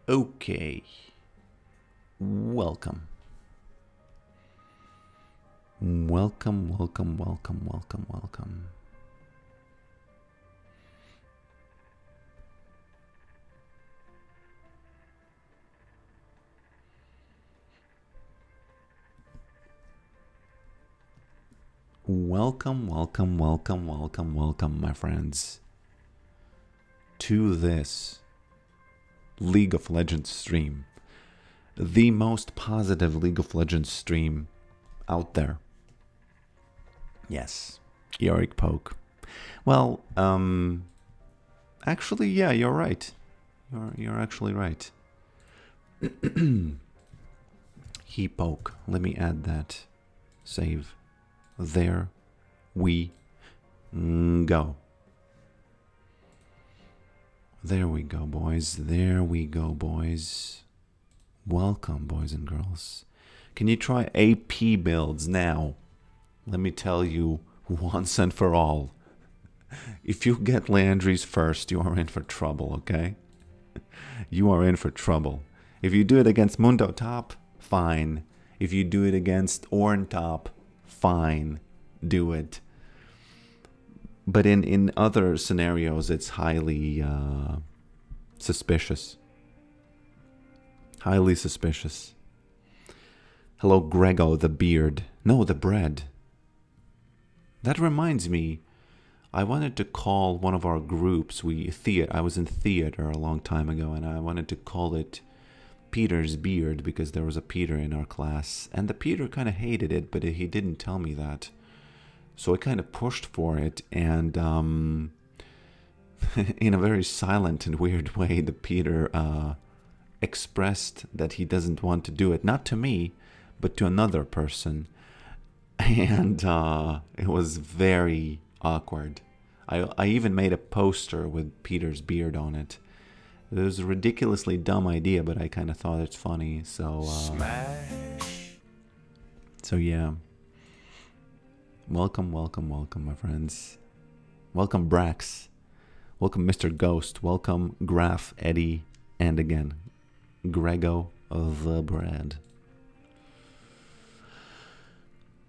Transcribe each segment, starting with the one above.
Okay. Welcome. Welcome, welcome, welcome, welcome, welcome. Welcome, welcome, welcome, welcome, welcome, my friends, to this League of Legends stream. The most positive League of Legends stream out there. Yes, Yorick poke. Well, actually, yeah, you're right. You're actually right. He poke. Let me add that. Save. There we go. There we go, boys. There we go, boys. Welcome, boys and girls. Can you try AP builds now? Let me tell you once and for all. If you get Landry's first, you are in for trouble, okay? You are in for trouble. If you do it against Mundo Top, fine. If you do it against Orn Top, fine. Do it. But in other scenarios, it's highly suspicious. Highly suspicious. Hello, Grego, the beard. No, the bread. That reminds me, I wanted to call one of our groups, I was in theater a long time ago, and I wanted to call it Peter's Beard, because there was a Peter in our class, and the Peter kind of hated it, but he didn't tell me that. So I kind of pushed for it, and in a very silent and weird way, the Peter expressed that he doesn't want to do it, not to me, but to another person. And it was very awkward. I even made a poster with Peter's beard on it. It was a ridiculously dumb idea, but I kind of thought it's funny. So yeah. Welcome, welcome, welcome, my friends. Welcome, Brax. Welcome, Mr. Ghost. Welcome, Graf, Eddie, and again, Grego the Bread.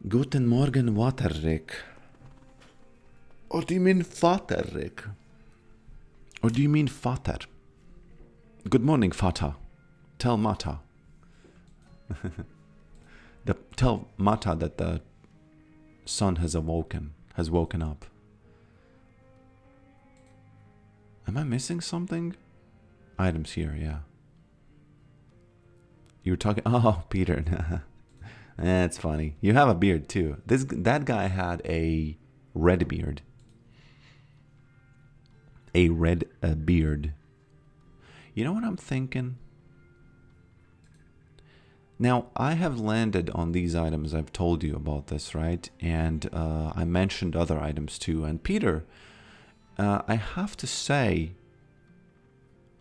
Guten Morgen, Waterrick. Or do you mean Vaterrick? Or do you mean Vater? Good morning, Vater. Tell Mata. Tell Mata that the sun has woken up. Am I missing something? Items here, yeah. You were talking... Oh, Peter. That's funny. You have a beard too. That guy had a red beard. A red beard. You know what I'm thinking? Now, I have landed on these items. I've told you about this, right? And I mentioned other items too. And Peter, I have to say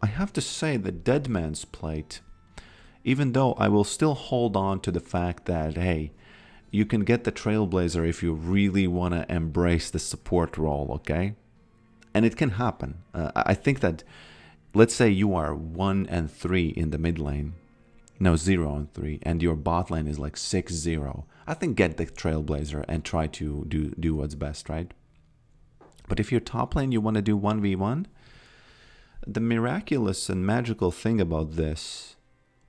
the Dead Man's Plate, even though I will still hold on to the fact that, hey, you can get the Trailblazer if you really want to embrace the support role, okay? And it can happen. I think that, let's say you are 1 and 3 in the mid lane. No, 0 and 3. And your bot lane is like 6-0. I think get the Trailblazer and try to do what's best, right? But if you're top lane, you want to do 1v1, the miraculous and magical thing about this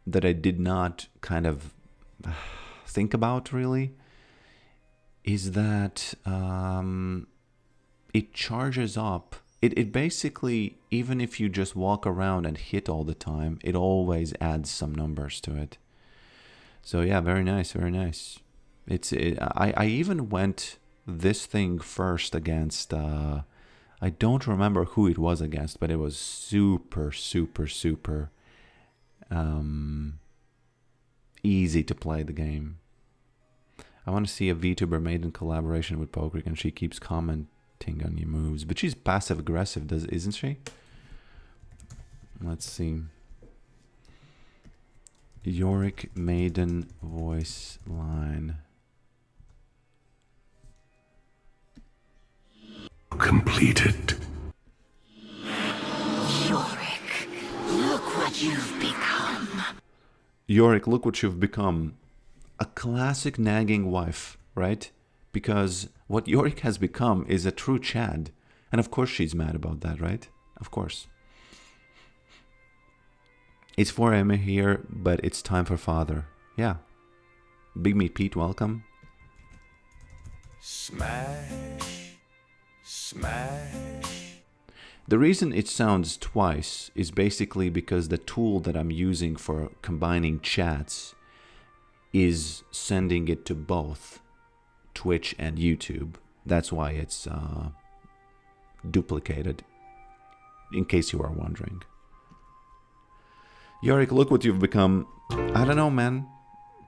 that I did not kind of think about really is that it charges up. It basically, even if you just walk around and hit all the time, it always adds some numbers to it. So yeah, very nice, very nice. I even went this thing first against, I don't remember who it was against, but it was super, super, super easy to play the game. I want to see a VTuber made in collaboration with Pokerick, and she keeps commenting on your moves, but she's passive aggressive, isn't she? Let's see. Yorick maiden voice line. Completed. Yorick, look what you've become. Yorick, look what you've become. A classic nagging wife, right? Because what Yorick has become is a true Chad. And of course she's mad about that, right? Of course. It's 4 a.m. here, but it's time for father. Yeah. Big Meat Pete, welcome. Smash. Smash. The reason it sounds twice is basically because the tool that I'm using for combining chats is sending it to both Twitch and YouTube. That's why it's duplicated, in case you are wondering. Yorick, look what you've become. I don't know, man.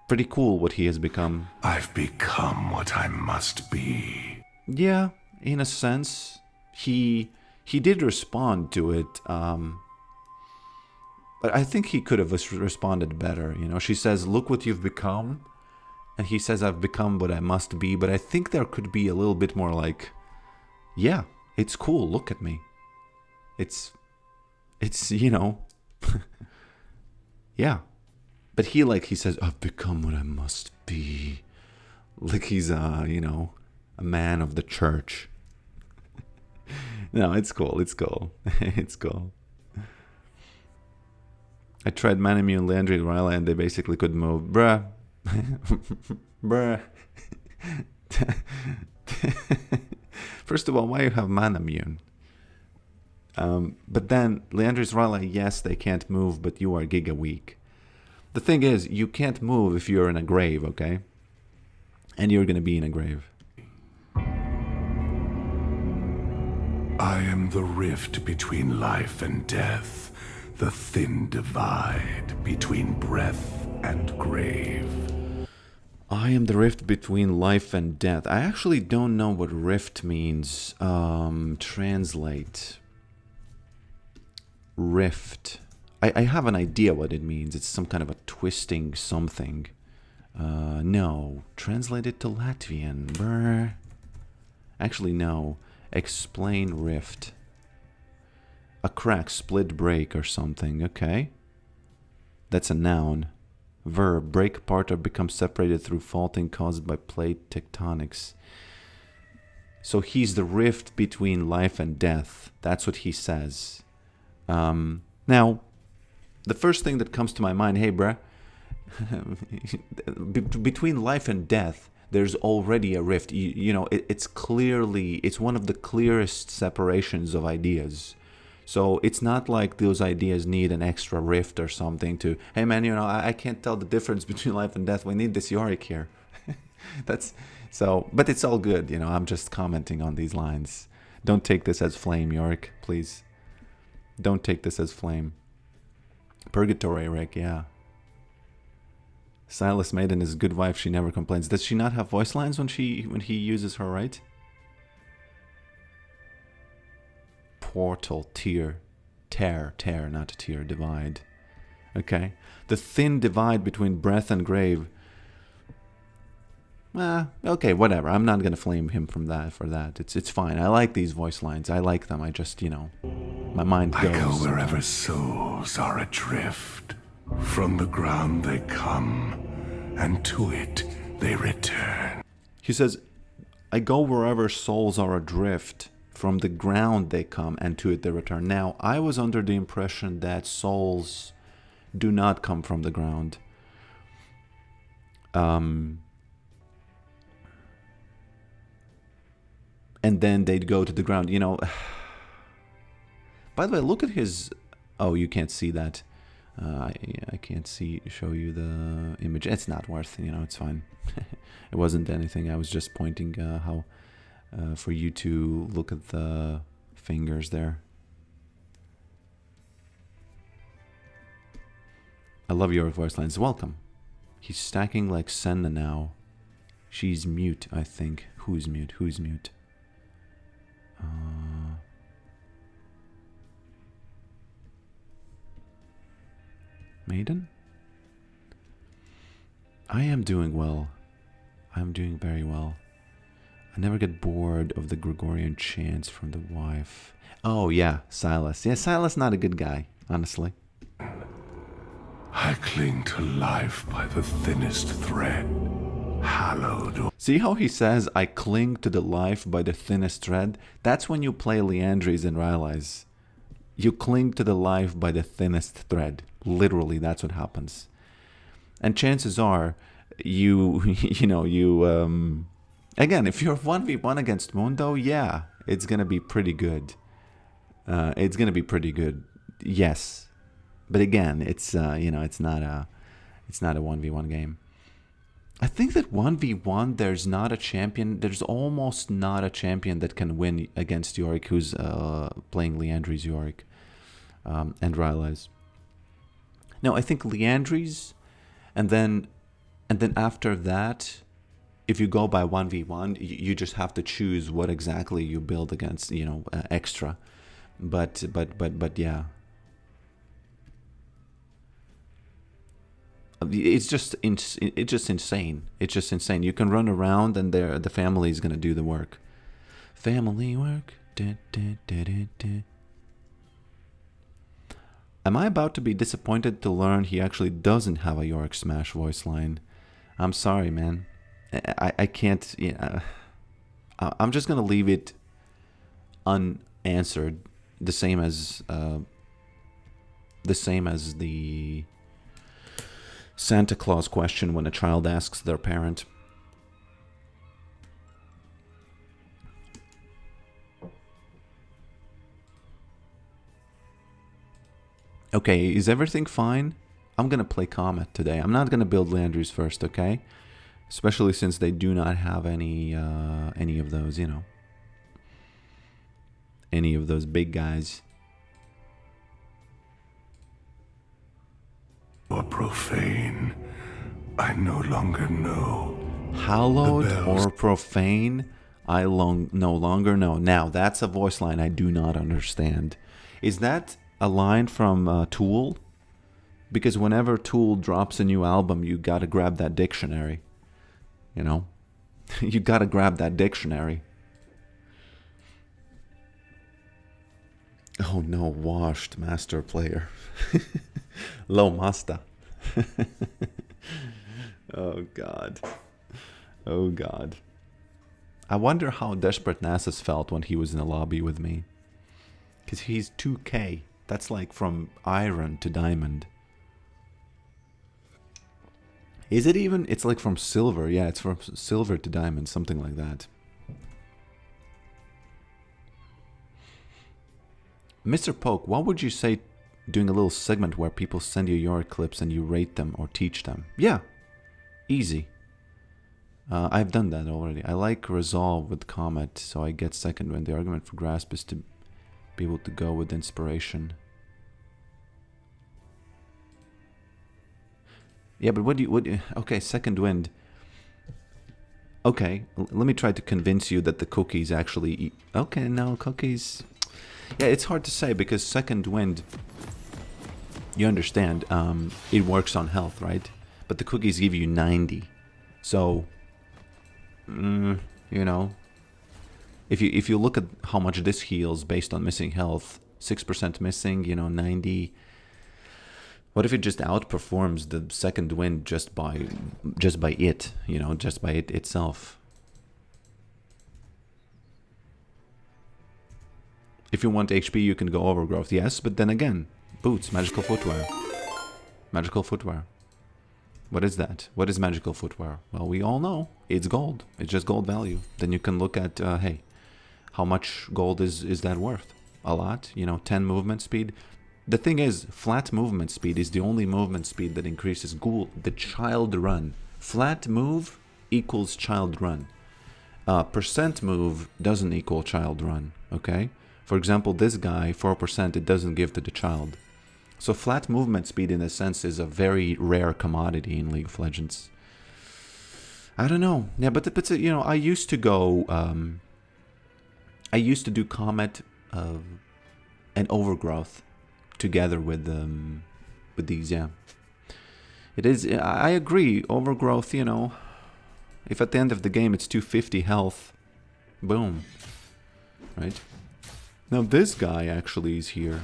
Pretty cool what he has become. I've become what I must be. Yeah, in a sense. He did respond to it, but I think he could have responded better. You know, she says, look what you've become. And he says, I've become what I must be. But I think there could be a little bit more like, yeah, it's cool. Look at me. It's you know, yeah. But he says, I've become what I must be. Like he's, you know, a man of the church. No, it's cool. It's cool. It's cool. I tried Manamune and Leandri Riley and they basically couldn't move. Bruh. Bruh. First of all, why you have Manamune? But then, Leandris Riley, yes, they can't move, but you are giga weak. The thing is, you can't move if you're in a grave, okay? And you're gonna be in a grave. I am the rift between life and death, the thin divide between breath and grave. I am the rift between life and death. I actually don't know what rift means. Translate. Rift. I have an idea what it means. It's some kind of a twisting something. No. Translate it to Latvian. Brr. Actually, no. Explain rift. A crack, split, break, or something. Okay. That's a noun. Verb. Break apart or become separated through faulting caused by plate tectonics. So he's the rift between life and death. That's what he says. Now, the first thing that comes to my mind, hey, bruh, between life and death, there's already a rift. You know, it's one of the clearest separations of ideas. So it's not like those ideas need an extra rift or something to, hey man, you know, I can't tell the difference between life and death. We need this Yorick here. That's so, but it's all good. You know, I'm just commenting on these lines. Don't take this as flame, Yorick, please. Don't take this as flame. Purgatory, Rick, yeah. Silas Maiden is a good wife. She never complains. Does she not have voice lines when he uses her, right? Portal, tear, not tear, divide. Okay. The thin divide between breath and grave. Okay, whatever. I'm not gonna flame him for that. It's fine. I like these voice lines. I like them. I just, you know, my mind goes. I go wherever souls are adrift. From the ground they come, and to it they return. He says, I go wherever souls are adrift. From the ground they come, and to it they return. Now, I was under the impression that souls do not come from the ground. And then they'd go to the ground, you know. By the way, look at his... Oh, you can't see that. I can't show you the image. It's not worth, you know, it's fine. It wasn't anything. I was just pointing how for you to look at the fingers there. I love your voice lines. Welcome. He's stacking like Senna now. She's mute, I think. Who's mute? Who's mute? Maiden? I am doing well. I'm doing very well. I never get bored of the Gregorian chants from the wife. Oh yeah, Silas. Yeah, Silas not a good guy, honestly. I cling to life by the thinnest thread. Hallowed. See how he says, I cling to the life by the thinnest thread? That's when you play Leandries and realize you cling to the life by the thinnest thread. Literally, that's what happens. And chances are, again, if you're 1v1 against Mundo, yeah, it's going to be pretty good. It's going to be pretty good. Yes. But again, it's not a 1v1 game. I think that 1v1, there's almost not a champion that can win against Yorick who's playing Leandries Yorick and Rylai's. No, I think Leandries, and then after that, if you go by 1v1, you just have to choose what exactly you build against, extra. But yeah. It's just insane. It's just insane. You can run around and the family is gonna do the work. Family work. Am I about to be disappointed to learn he actually doesn't have a Yorick Smash voice line? I'm sorry, man. I can't. I'm just gonna leave it unanswered. The same as the Santa Claus question when a child asks their parent. Okay, is everything fine? I'm gonna play Comet today. I'm not gonna build Leandries first, okay? Especially since they do not have any of those, any of those big guys. Or profane, I no longer know. Hallowed or profane, I no longer know. Now, that's a voice line I do not understand. Is that a line from Tool? Because whenever Tool drops a new album, you gotta grab that dictionary. You gotta grab that dictionary. Oh no, washed master player. Low master. Oh god. Oh god. I wonder how Desperate Nasus felt when he was in the lobby with me. Because he's 2K. That's like from iron to diamond. Is it even? It's like from silver. Yeah, it's from silver to diamond. Something like that. Mr. Poke, what would you say doing a little segment where people send you your clips and you rate them or teach them? Yeah. Easy. I've done that already. I like Resolve with Comet, so I get second when the argument for Grasp is to be able to go with Inspiration. Yeah, but what do you okay, Second Wind. Okay, let me try to convince you that the cookies actually okay, no, cookies. Yeah, it's hard to say because Second Wind, you understand, it works on health, right? But the cookies give you 90. So, if you look at how much this heals based on missing health, 6% missing, 90. What if it just outperforms the Second Wind just by it, just by it itself? If you want HP, you can go Overgrowth, yes, but then again, boots, magical footwear. Magical footwear. What is that? What is magical footwear? Well, we all know it's gold. It's just gold value. Then you can look at, hey, how much gold is that worth? A lot, 10 movement speed. The thing is, flat movement speed is the only movement speed that increases the child run. Flat move equals child run. Percent move doesn't equal child run, okay? For example, this guy, 4%, it doesn't give to the child. So flat movement speed, in a sense, is a very rare commodity in League of Legends. I don't know. Yeah, but I used to go... I used to do Comet and Overgrowth together with these, yeah. It is, I agree, Overgrowth, if at the end of the game it's 250 health, boom, right? Now this guy actually is here.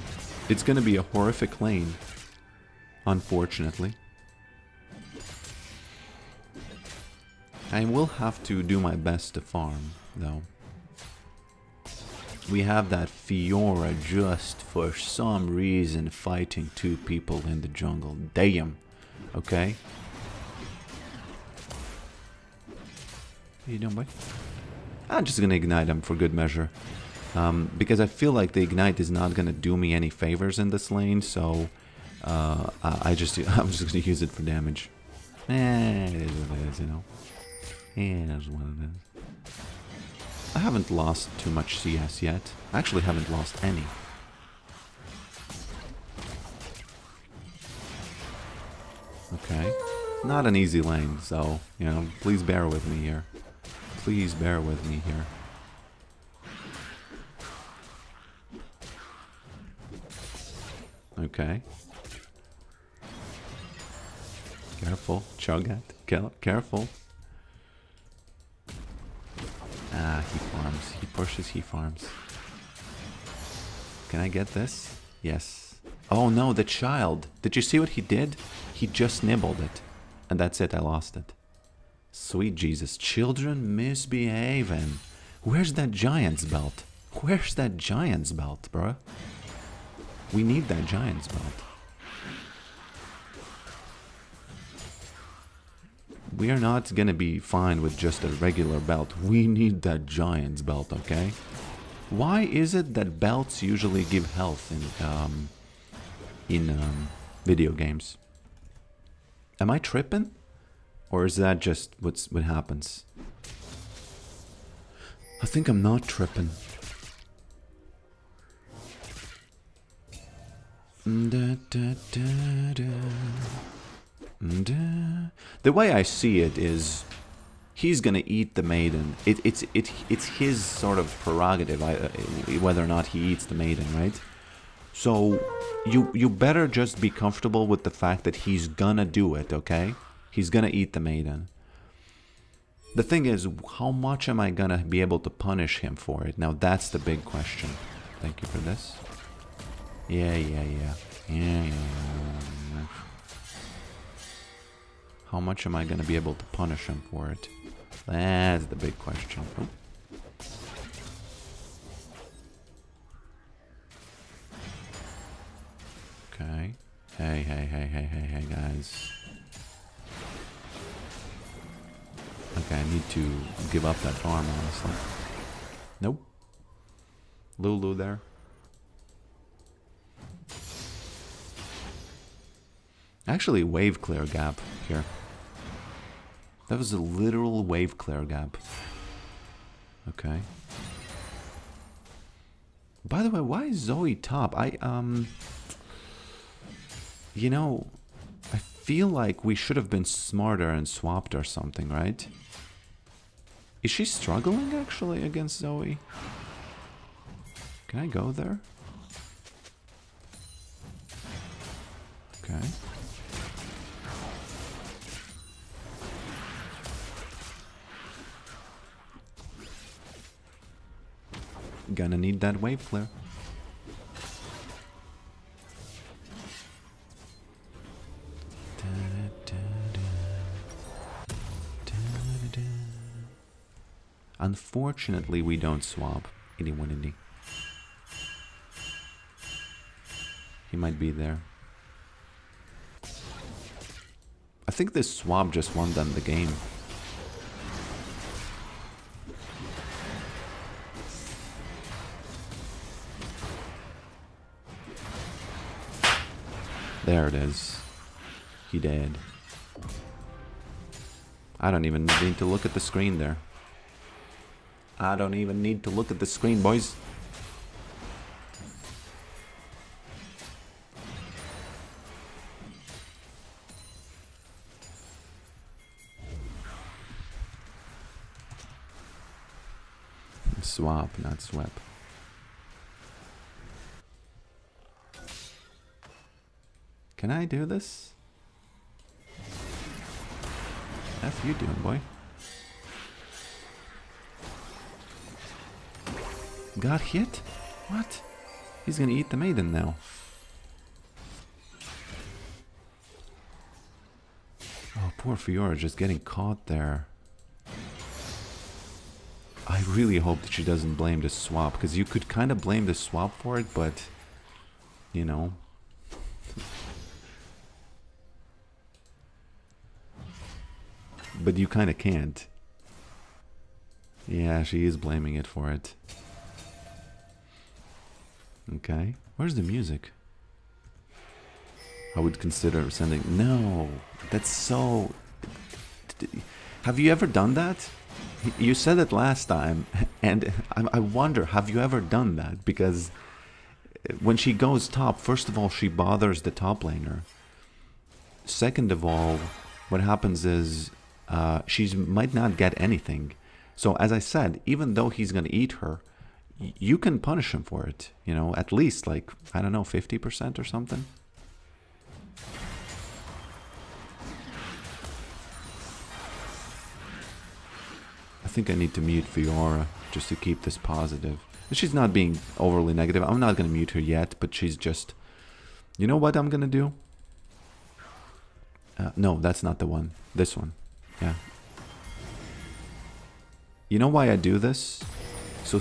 It's gonna be a horrific lane. unfortunately. I will have to do my best to farm, though. We have that Fiora just for some reason fighting two people in the jungle. Damn. Okay. How you doing, boy? I'm just gonna ignite him for good measure. Because I feel like the ignite is not gonna do me any favors in this lane, so I'm just gonna use it for damage. It is what it is, you know. It is what it is. I haven't lost too much CS yet. I actually haven't lost any. Okay. Not an easy lane, so, you know, please bear with me here. Please bear with me here. Okay. Careful. Cho'Gath. Careful. Ah, he farms. He pushes, he farms. Can I get this? Yes. Oh no, the child. Did you see what he did? He just nibbled it. And that's it, I lost it. Sweet Jesus. Children misbehaving. Where's that giant's belt? Where's that giant's belt, bruh? We need that giant's belt. We are not gonna be fine with just a regular belt. We need that giant's belt, okay? Why is it that belts usually give health in video games? Am I tripping? Or is that just what happens? I think I'm not tripping. The way I see it is, he's gonna eat the maiden. It's his sort of prerogative, whether or not he eats the maiden, right? So you better just be comfortable with the fact that he's gonna do it, okay? He's gonna eat the maiden. The thing is, how much am I gonna be able to punish him for it? Now that's the big question. Thank you for this. Yeah. How much am I gonna be able to punish him for it? That's the big question. Oh. Okay. Hey, guys. Okay, I need to give up that farm, honestly. Nope. Lulu there. Actually, wave clear gap here. That was a literal wave clear gap. Okay. By the way, why is Zoe top? You know, I feel like we should have been smarter and swapped or something, right? Is she struggling actually against Zoe? Can I go there? Okay. Gonna need that wave clear. Unfortunately, we don't swap anyone. He might be there. I think this swap just won them the game. There it is. He dead. I don't even need to look at the screen there. I don't even need to look at the screen, boys. Swap, not swap. Can I do this? F you doing, boy? Got hit? What? He's gonna eat the maiden now. Poor Fiora just getting caught there. I really hope that she doesn't blame the swap, because you could kind of blame the swap for it, but, you know. But you kind of can't. Yeah, she is blaming it for it. Okay. Where's the music? I would consider sending... No! That's so... Have you ever done that? You said it last time, and I wonder, have you ever done that? Because when she goes top, first of all, she bothers the top laner. Second of all, what happens is she might not get anything. So as I said, even though he's going to eat her, you can punish him for it. You know, at least like, I don't know, 50% or something. I think I need to mute Fiora just to keep this positive. She's not being overly negative. I'm not going to mute her yet, but she's just... You know what I'm going to do? No, that's not the one. This one. Yeah. You know why I do this? So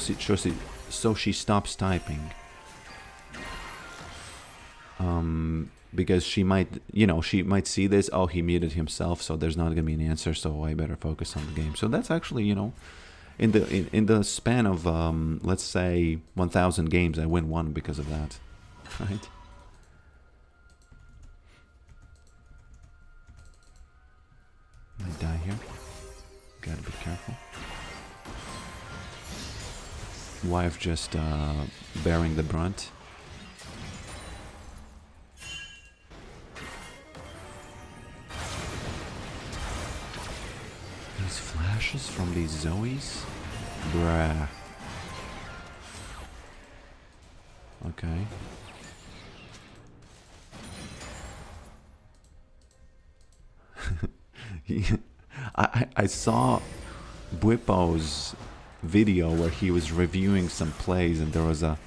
she stops typing. Because she might, you know, she might see this. Oh, he muted himself, so there's not going to be an answer. So I better focus on the game. So that's actually, you know, in the span of let's say 1,000 games, I win one because of that, right? I die here. Gotta be careful. Wife just bearing the brunt. These flashes from these Zoes? Bruh. Okay. I saw Bwipo's video where he was reviewing some plays, and there was a...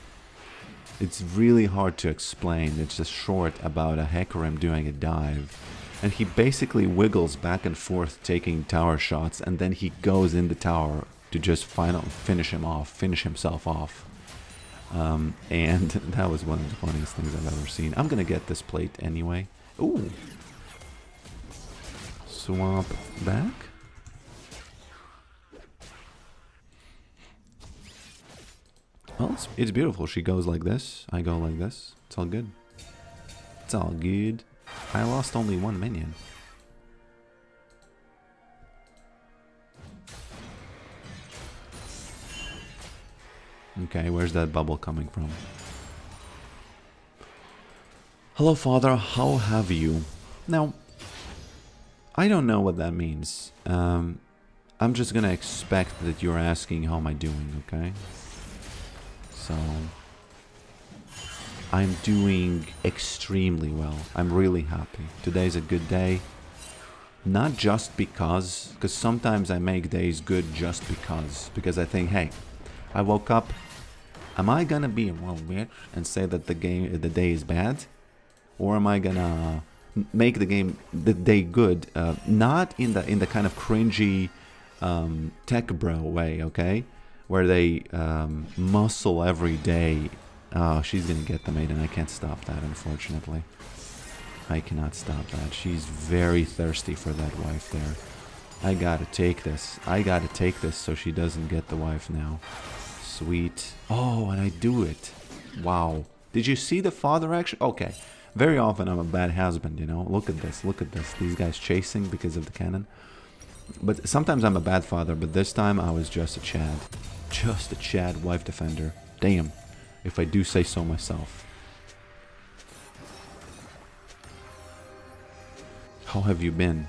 It's really hard to explain. It's a short about a Hecarim doing a dive. And he basically wiggles back and forth taking tower shots, and then he goes in the tower to just finish himself off. And that was one of the funniest things I've ever seen. I'm gonna get this plate anyway. Ooh. Swap back. Well, it's beautiful. She goes like this. I go like this. It's all good. It's all good. I lost only one minion. Okay, where's that bubble coming from? Hello, father. How have you? Now, I don't know what that means. I'm just gonna expect that you're asking how am I doing, okay? So, I'm doing extremely well. I'm really happy. Today's a good day. Not just because sometimes I make days good just because I think, hey, I woke up. Am I gonna be a real bitch and say that the day is bad, or am I gonna make the day good? Not in the kind of cringy tech bro way, okay? Where they muscle every day. Oh, she's gonna get the mate, and I can't stop that, unfortunately. I cannot stop that. She's very thirsty for that wife there. I gotta take this. I gotta take this so she doesn't get the wife now. Sweet. Oh, and I do it. Wow. Did you see the father action? Okay. Very often I'm a bad husband, you know. Look at this. Look at this. These guys chasing because of the cannon. But sometimes I'm a bad father, but this time I was just a Chad. Just a Chad wife defender. Damn. If I do say so myself. How have you been?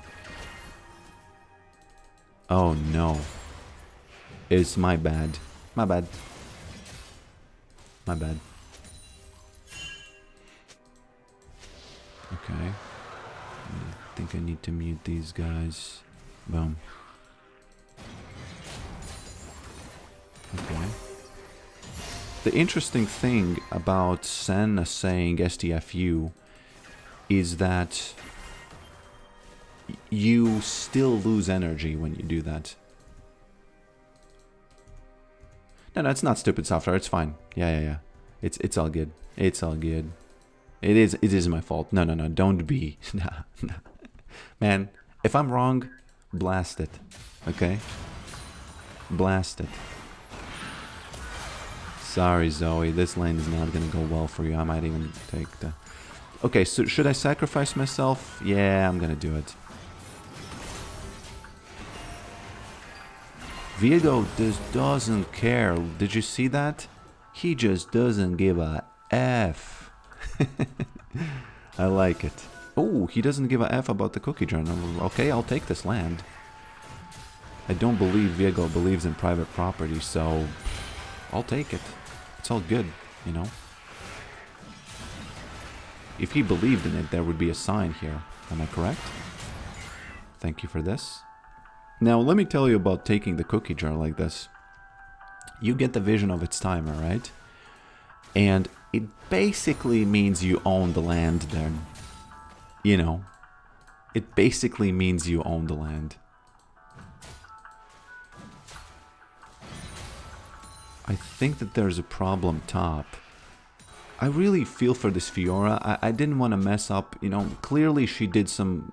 Oh no. It's my bad. My bad. My bad. Okay. I think I need to mute these guys. Boom. Okay. The interesting thing about Senna saying STFU is that you still lose energy when you do that. No, it's not stupid software. It's fine. Yeah. It's all good. It's all good. It is my fault. No. Don't be. Nah. Man, if I'm wrong, blast it. Okay? Blast it. Sorry, Zoe. This lane is not gonna go well for you. I might even take the... Okay, so should I sacrifice myself? Yeah, I'm gonna do it. Viego just doesn't care. Did you see that? He just doesn't give a F. I like it. Oh, he doesn't give a F about the cookie jar. Okay, I'll take this land. I don't believe Viego believes in private property, so I'll take it. It's all good, you know. If he believed in it, there would be a sign here. Am I correct? Thank you for this. Now, let me tell you about taking the cookie jar like this. You get the vision of its timer, right? And it basically means you own the land then. You know, it basically means you own the land. I think that there's a problem top. I really feel for this Fiora. I didn't want to mess up, you know, clearly she did some...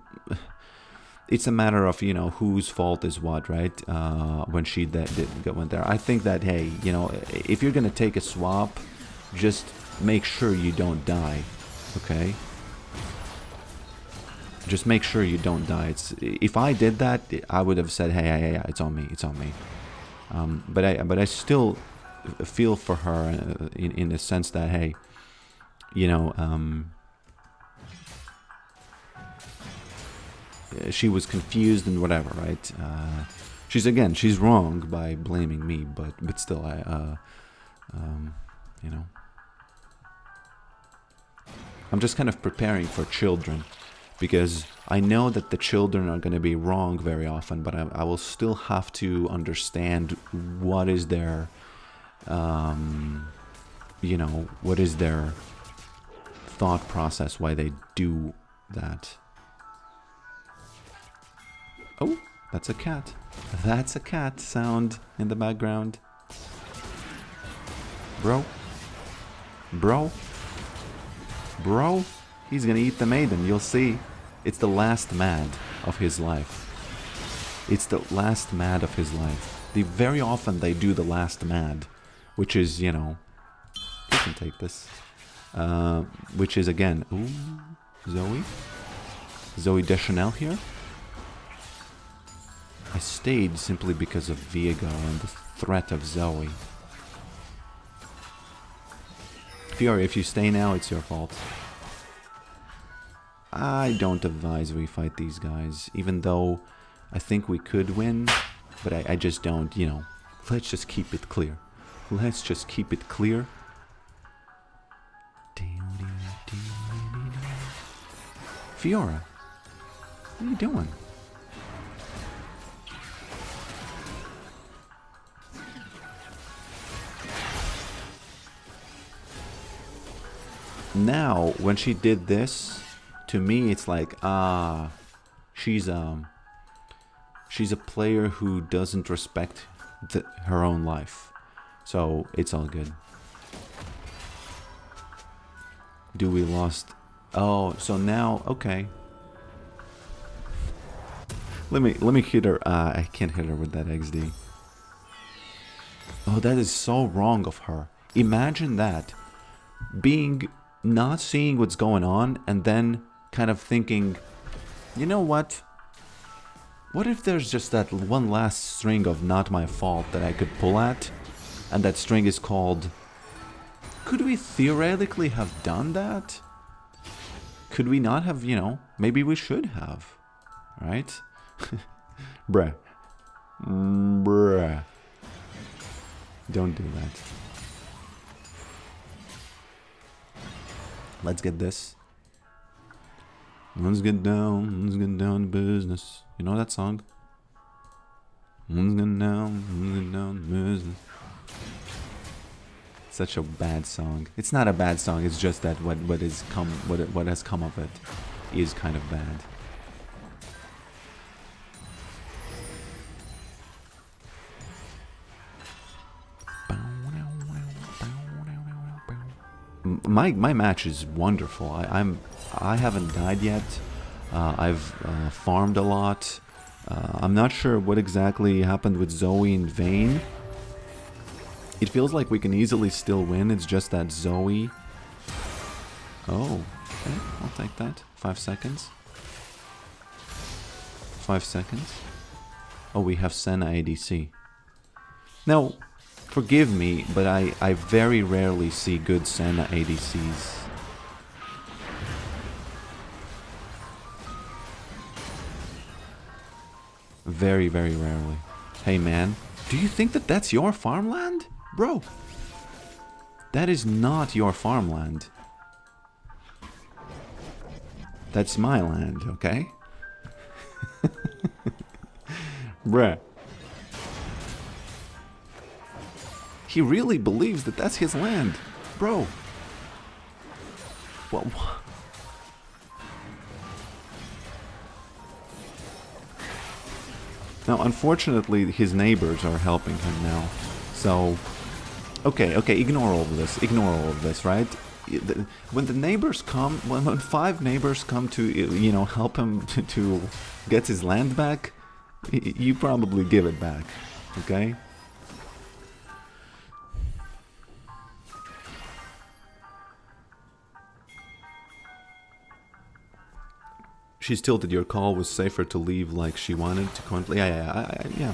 It's a matter of, you know, whose fault is what, right? When she went there. I think that, hey, you know, if you're going to take a swap, just make sure you don't die, okay? Just make sure you don't die. If I did that, I would have said, hey, it's on me, it's on me. But I still feel for her in the sense that, hey, you know, she was confused and whatever, right? She's wrong by blaming me, but still, you know, I'm just kind of preparing for children, because I know that the children are going to be wrong very often, but I will still have to understand what is their, you know, what is their thought process, why they do that. Oh, that's a cat. That's a cat sound in the background. Bro. He's gonna eat the maiden, you'll see. It's the last mad of his life. It's the last mad of his life. Very often they do the last mad, which is, you know... You can take this. Which is, again... Ooh, Zoe? Zoe Deschanel here? I stayed simply because of Viego and the threat of Zoe. Fiora, if you stay now, it's your fault. I don't advise we fight these guys, even though I think we could win, but I just don't, you know. Let's just keep it clear. Let's just keep it clear. Fiora, what are you doing? Now, when she did this, to me it's like, she's a player who doesn't respect her own life. So, it's all good. Do we lost? Oh, so now, okay. Let me hit her. I can't hit her with that XD. Oh, that is so wrong of her. Imagine that. Not seeing what's going on and then kind of thinking, you know what? What if there's just that one last string of not my fault that I could pull at? And that string is called... Could we theoretically have done that? Could we not have, you know, maybe we should have, right? Bruh. Bruh. Don't do that. Let's get this. Let's get down to business. You know that song? Let's get down to business. Such a bad song. It's not a bad song. It's just that what has come of it is kind of bad. my match is wonderful. I haven't died yet. I've farmed a lot. I'm not sure what exactly happened with Zoe and Vayne. It feels like we can easily still win. It's just that Zoe... Oh, okay, I'll take that. 5 seconds. 5 seconds. Oh, we have Senna ADC. Now, forgive me, but I very rarely see good Senna ADCs. Very, very rarely. Hey man, do you think that that's your farmland? Bro, that is not your farmland. That's my land, okay? Bruh. He really believes that that's his land. Bro. Well... Now, unfortunately, his neighbors are helping him now. So... Okay, ignore all of this. Ignore all of this, right? When the neighbors come... When 5 neighbors come to, you know, help him to get his land back, you probably give it back. Okay? She's tilted. Your call was safer to leave like she wanted to currently. Yeah.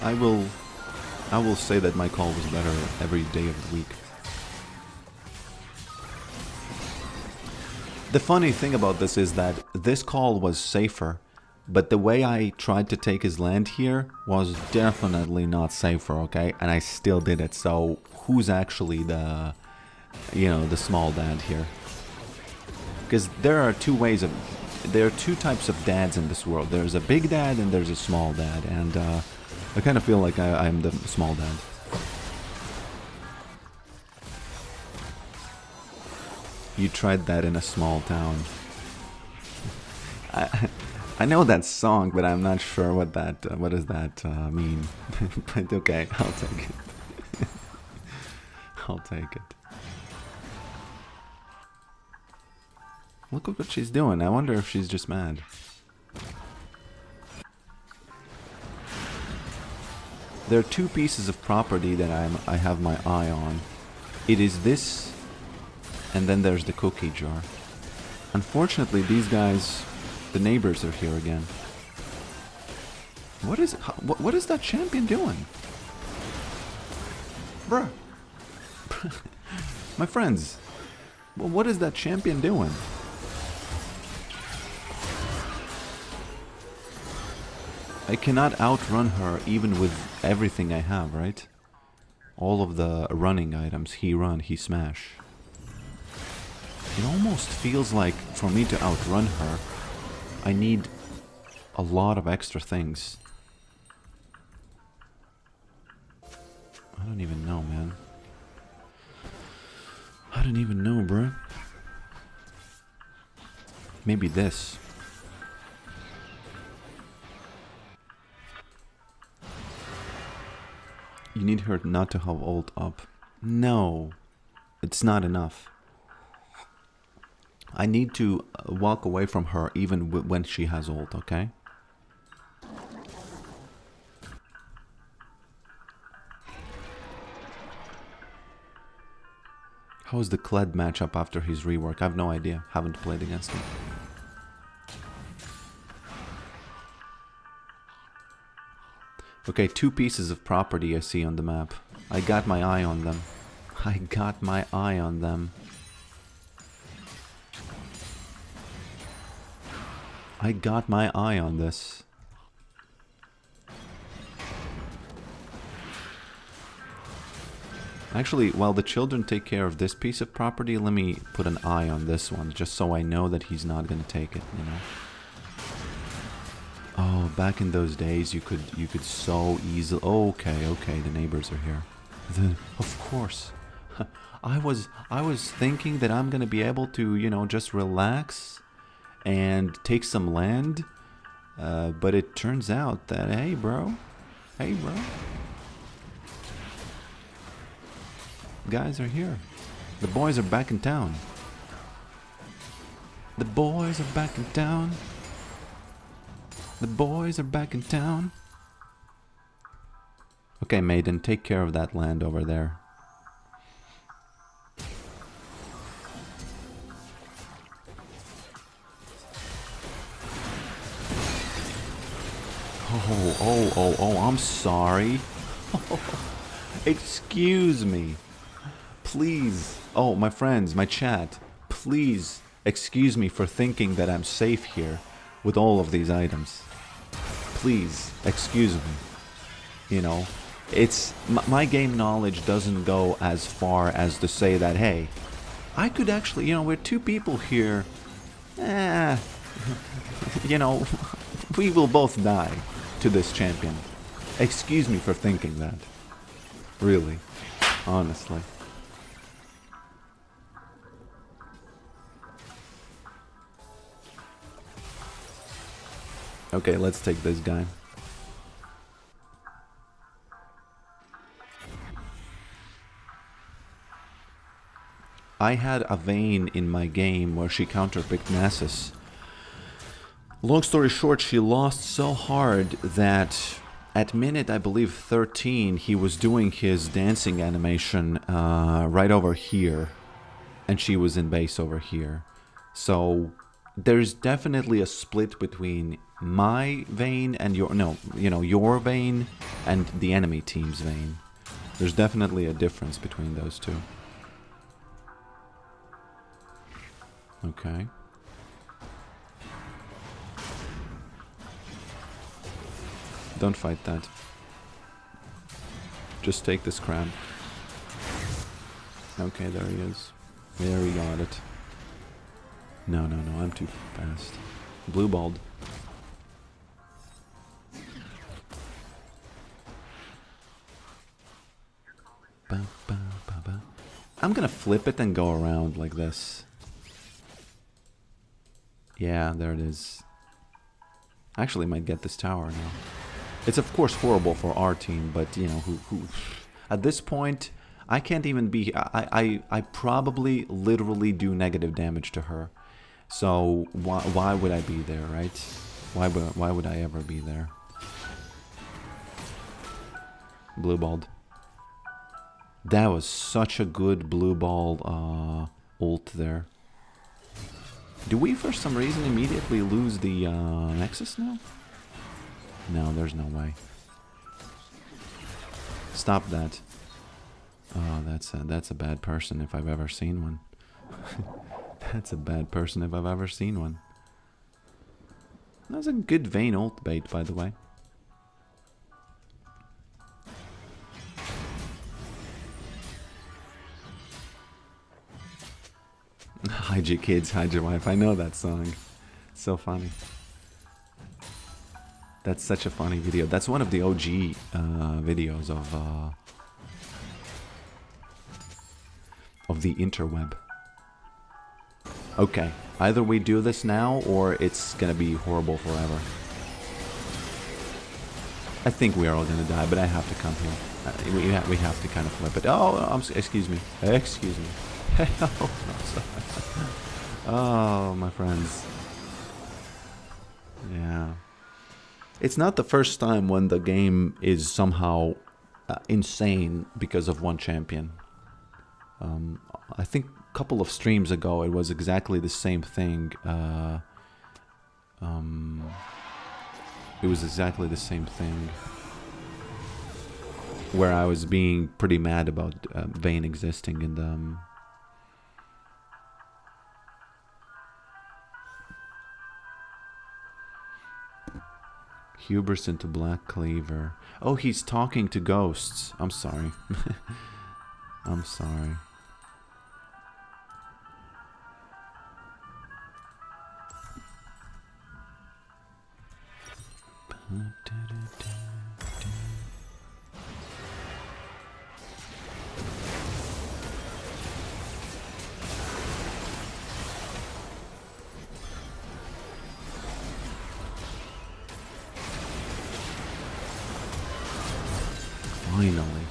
I will say that my call was better every day of the week. The funny thing about this is that this call was safer, but the way I tried to take his land here was definitely not safer, okay? And I still did it. So who's actually the, you know, the small dad here? Because there are two types of dads in this world. There's a big dad and there's a small dad, and I kind of feel like I'm the small dad. You tried that in a small town. I know that song, but I'm not sure what does that mean. But okay, I'll take it. I'll take it. Look at what she's doing. I wonder if she's just mad. There are 2 pieces of property that I have my eye on. It is this, and then there's the cookie jar. Unfortunately, these guys, the neighbors are here again. What is that champion doing? Bruh. My friends, what is that champion doing? I cannot outrun her even with everything I have, right? All of the running items, he run, he smash. It almost feels like for me to outrun her, I need a lot of extra things. I don't even know, man. I don't even know, bro. Maybe this. You need her not to have ult up. No, it's not enough. I need to walk away from her even when she has ult, okay? How is the Kled matchup after his rework? I have no idea. Haven't played against him. Okay, 2 pieces of property I see on the map. I got my eye on them. I got my eye on them. I got my eye on this. Actually, while the children take care of this piece of property, let me put an eye on this one, just so I know that he's not gonna take it, you know? Oh, back in those days, you could so easily... Oh, okay, the neighbors are here. Of course. I was thinking that I'm gonna be able to, you know, just relax and take some land, but it turns out that, hey, bro. Guys are here. The boys are back in town. The boys are back in town. The boys are back in town. Okay, maiden, take care of that land over there. Oh, I'm sorry. Excuse me. Please. Oh, my friends, my chat. Please excuse me for thinking that I'm safe here with all of these items. Please, excuse me. You know, it's... my game knowledge doesn't go as far as to say that, hey, I could actually, you know, we're two people here. You know, we will both die to this champion. Excuse me for thinking that. Really. Honestly. Okay, let's take this guy. I had a Vayne in my game where she counterpicked Nasus. Long story short, she lost so hard that at minute, I believe, 13, he was doing his dancing animation right over here. And she was in base over here. So there's definitely a split between my Vayne and your... no, you know, your Vayne and the enemy team's Vayne. There's definitely a difference between those two. Okay. Don't fight that. Just take this crab. Okay, there he is. There we got it. No, I'm too fast. Blue balled. I'm gonna flip it and go around like this. Yeah, there it is. I actually might get this tower now. It's of course horrible for our team, but you know, who at this point, I can't even be... I probably literally do negative damage to her. So why would I be there, right? Why would I ever be there? Blue balled. That was such a good blue ball ult there. Do we for some reason immediately lose the Nexus now? No, there's no way. Stop that. Oh, that's a bad person if I've ever seen one. That's a bad person if I've ever seen one. That was a good Vayne ult bait, by the way. Hide your kids, hide your wife. I know that song. It's so funny. That's such a funny video. That's one of the OG videos of the interweb. Okay, either we do this now or it's gonna be horrible forever. I think we are all gonna die, but I have to come here. We have to kind of flip it. Oh, excuse me. Excuse me. Oh, my friends. Yeah. It's not the first time when the game is somehow insane because of one champion. I think a couple of streams ago it was exactly the same thing. It was exactly the same thing where I was being pretty mad about Vayne existing in the... Hubris into Black Cleaver. Oh, he's talking to ghosts. I'm sorry. I'm sorry. Finally.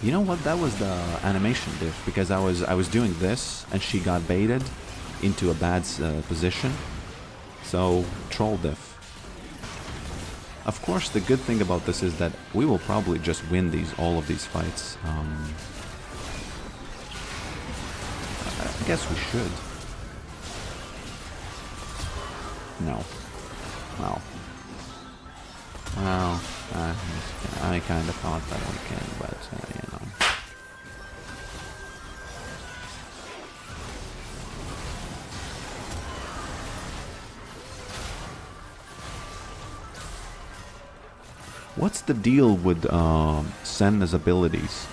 You know what? That was the animation diff, because I was doing this and she got baited into a bad position. So troll diff. Of course, the good thing about this is that we will probably just win all of these fights. I guess we should. No. No. Well, I kind of thought that we can, but, you know. What's the deal with Senna's abilities?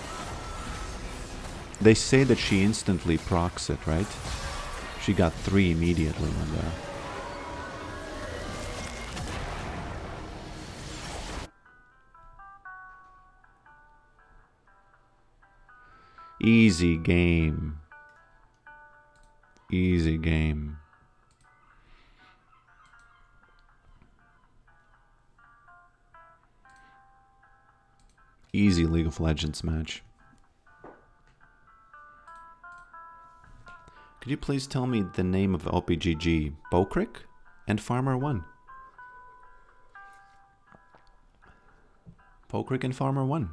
They say that she instantly procs it, right? She got 3 immediately on there. Easy game. Easy game. Easy League of Legends match. Could you please tell me the name of OPGG? Bokrick and Farmer 1. Bokrick and Farmer 1.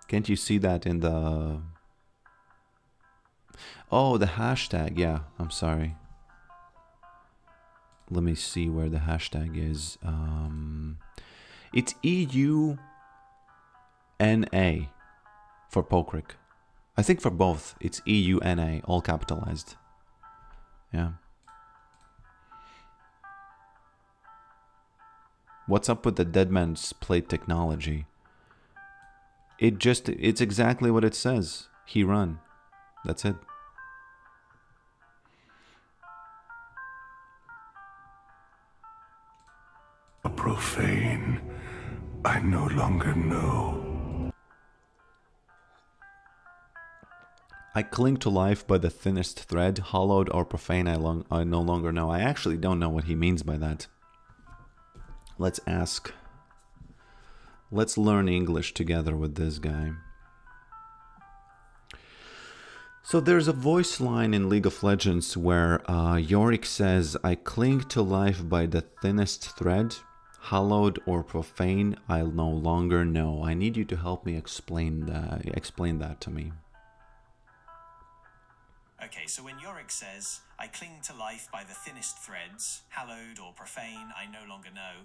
Can't you see that in the... Oh, the hashtag. Yeah, I'm sorry. Let me see where the hashtag is. It's EUNA for Pokrick. I think for both, it's EUNA, all capitalized. Yeah. What's up with the Dead Man's Plate technology? It's exactly what it says. He run. That's it. A profane. I no longer know. I cling to life by the thinnest thread, hollowed or profane, I no longer know. I actually don't know what he means by that. Let's ask. Let's learn English together with this guy. So there's a voice line in League of Legends where Yorick says, I cling to life by the thinnest thread, hallowed or profane, I'll no longer know. I need you to help me explain that to me. Okay, so when Yorick says, I cling to life by the thinnest threads, hallowed or profane, I no longer know,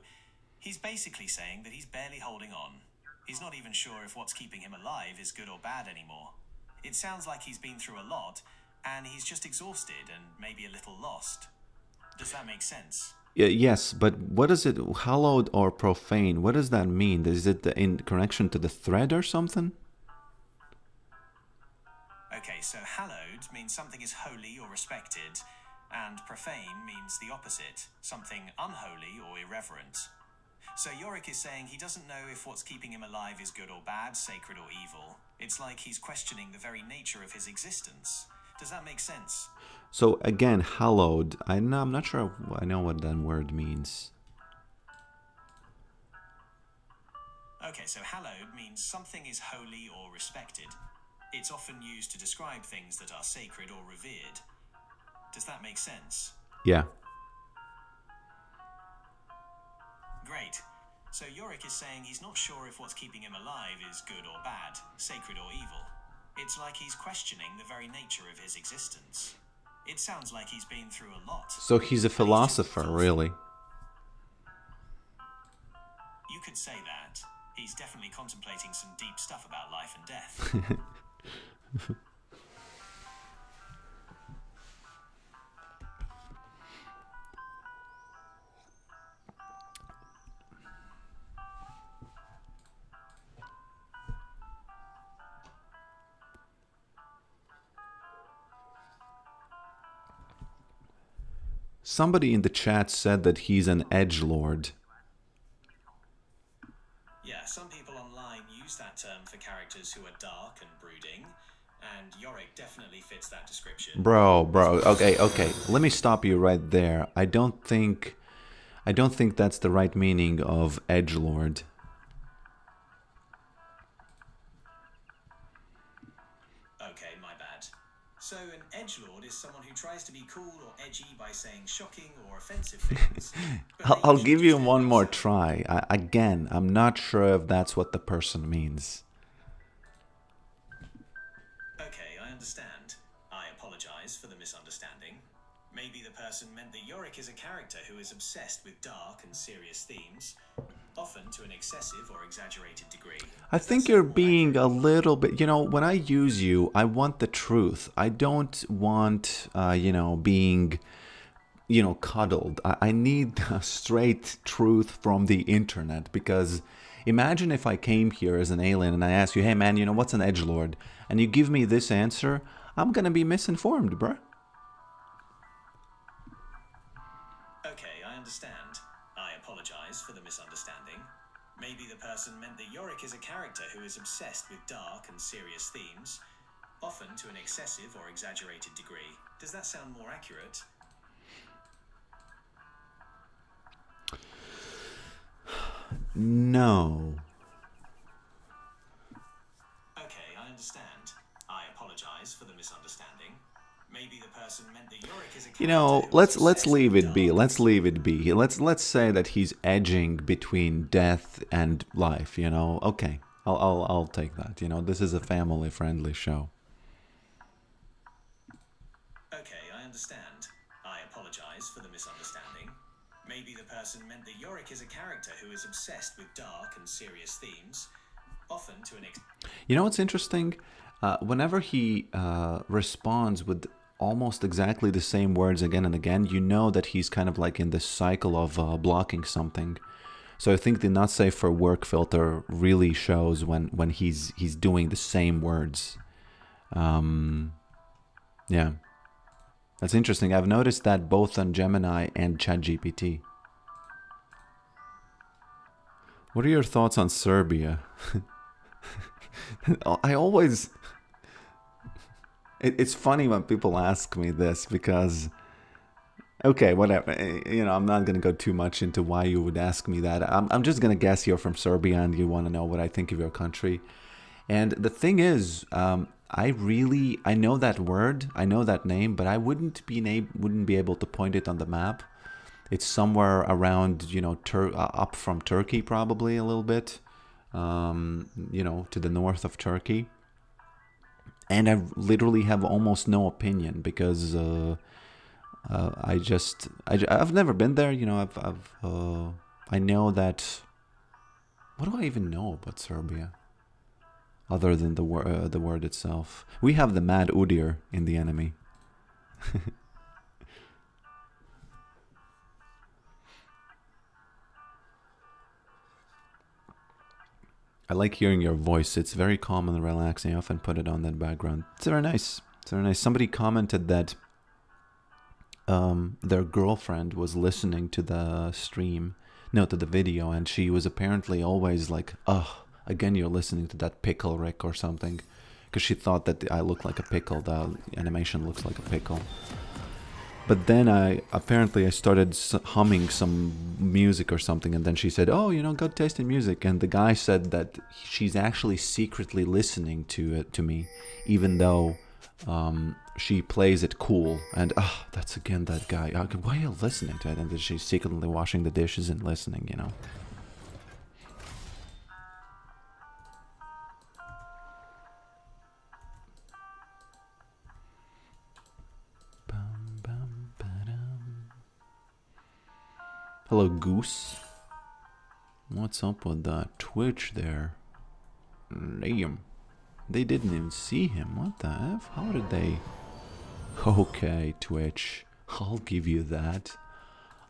he's basically saying that he's barely holding on. He's not even sure if what's keeping him alive is good or bad anymore. It sounds like he's been through a lot, and he's just exhausted and maybe a little lost. Does that make sense? Yes, but what is it, hallowed or profane? What does that mean? Is it in connection to the thread or something? Okay, so hallowed means something is holy or respected, and profane means the opposite, something unholy or irreverent. So Yorick is saying he doesn't know if what's keeping him alive is good or bad, sacred or evil. It's like he's questioning the very nature of his existence. Does that make sense? So again, hallowed. I'm not sure I know what that word means. Okay, so hallowed means something is holy or respected. It's often used to describe things that are sacred or revered. Does that make sense? Yeah. Great. So Yorick is saying he's not sure if what's keeping him alive is good or bad, sacred or evil. It's like he's questioning the very nature of his existence. It sounds like he's been through a lot. So he's a philosopher, really. You could say that. He's definitely contemplating some deep stuff about life and death. Somebody in the chat said that he's an edgelord. Yeah, some people online use that term for characters who are dark and brooding, and Yorick definitely fits that description. Bro, okay. Let me stop you right there. I don't think that's the right meaning of edgelord. edgelord is someone who tries to be cool or edgy by saying shocking or offensive things. But they I'll usually give you just end one up more saying, try. Again, I'm not sure if that's what the person means. Okay, I understand. I apologize for the misunderstanding. Maybe the person meant that Yorick is a character who is obsessed with dark and serious themes, often to an excessive or exaggerated degree. I think you're being a little bit, when I use you, I want the truth. I don't want, being, cuddled. I need a straight truth from the internet, because imagine if I came here as an alien and I asked you, hey man, what's an edgelord? And you give me this answer, I'm gonna be misinformed, bruh. Okay, I understand. I apologize for the misunderstanding. Maybe the person meant that Yorick is a character who is obsessed with dark and serious themes, often to an excessive or exaggerated degree. Does that sound more accurate? No. Okay, I understand. I apologize for the misunderstanding. Maybe the person meant that Yorick is a character who is Let's obsessed leave with it be. dark Let's leave it be. Let's say that he's edging between death and life. Okay, I'll take that. This is a family-friendly show. Okay, I understand. I apologize for the misunderstanding. Maybe the person meant that Yorick is a character who is obsessed with dark and serious themes, often to an What's interesting? Whenever he responds with almost exactly the same words again and again, you know that he's kind of like in this cycle of blocking something. So I think the not safe for work filter really shows when he's doing the same words. Yeah. That's interesting. I've noticed that both on Gemini and ChatGPT. What are your thoughts on Serbia? I always... It's funny when people ask me this because... Okay, whatever. I'm not going to go too much into why you would ask me that. I'm just going to guess you're from Serbia and you want to know what I think of your country. And the thing is, I know that word, I know that name, but I wouldn't be able to point it on the map. It's somewhere around, up from Turkey probably a little bit, to the north of Turkey. And I literally have almost no opinion because I've never been there. I know that. What do I even know about Serbia? Other than the word itself, we have the Mad Udir in the enemy. I like hearing your voice. It's very calm and relaxing. I often put it on that background. It's very nice. It's very nice. Somebody commented that their girlfriend was listening to the stream, no, to the video, and she was apparently always like, "Oh, again, you're listening to that pickle, Rick," or something, because she thought that I look like a pickle. The animation looks like a pickle. But then I started humming some music or something, and then she said, "Oh, good taste in music." And the guy said that she's actually secretly listening to me, even though she plays it cool. And that's again that guy. Why are you listening to it? And then she's secretly washing the dishes and listening. Hello, Goose. What's up with that Twitch there? Damn. They didn't even see him. What the F? How did they... Okay, Twitch. I'll give you that.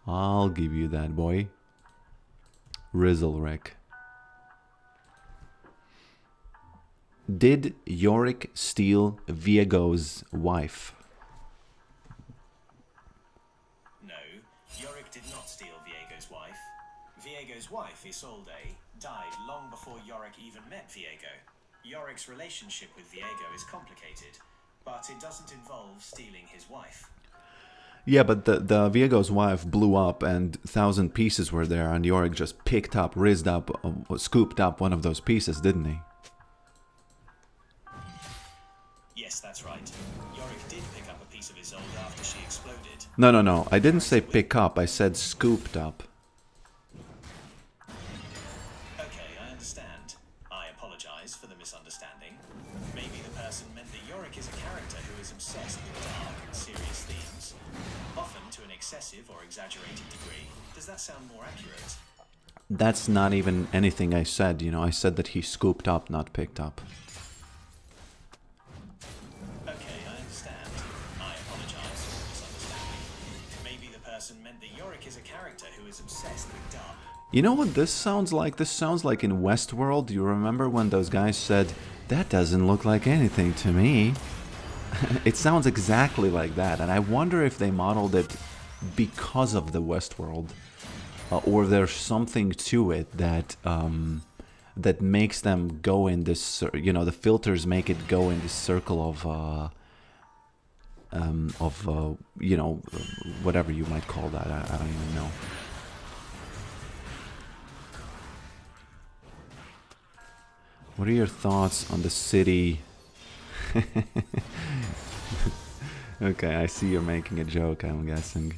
I'll give you that, boy. Rizzlerick. Did Yorick steal Viego's wife? Viego's wife, Isolde, died long before Yorick even met Viego. Yorick's relationship with Viego is complicated, but it doesn't involve stealing his wife. Yeah, but the Viego's wife blew up and 1,000 pieces were there, and Yorick just picked up, rizzed up, scooped up one of those pieces, didn't he? Yes, Yes, that's right. Yorick did pick up a piece of Isolde after she exploded. No, no, no. I didn't say pick up. I said scooped up. Okay, I understand. I apologize for the misunderstanding. Maybe the person meant that Yorick is a character who is obsessed with dark and serious themes, often to an excessive or exaggerated degree. Does that sound more accurate? That's not even anything I said, you know. I said that he scooped up, not picked up. Okay, I understand. I apologize for the misunderstanding. Maybe the person meant that Yorick is a character who is obsessed with dark. You know what this sounds like? This sounds like in Westworld. You remember when those guys said, that doesn't look like anything to me? It sounds exactly like that. And I wonder if they modeled it because of the Westworld. Or there's something to it that that makes them go in this, you know, the filters make it go in this circle of you know, whatever you might call that. I don't even know. What are your thoughts on the city? Okay, I see you're making a joke, I'm guessing.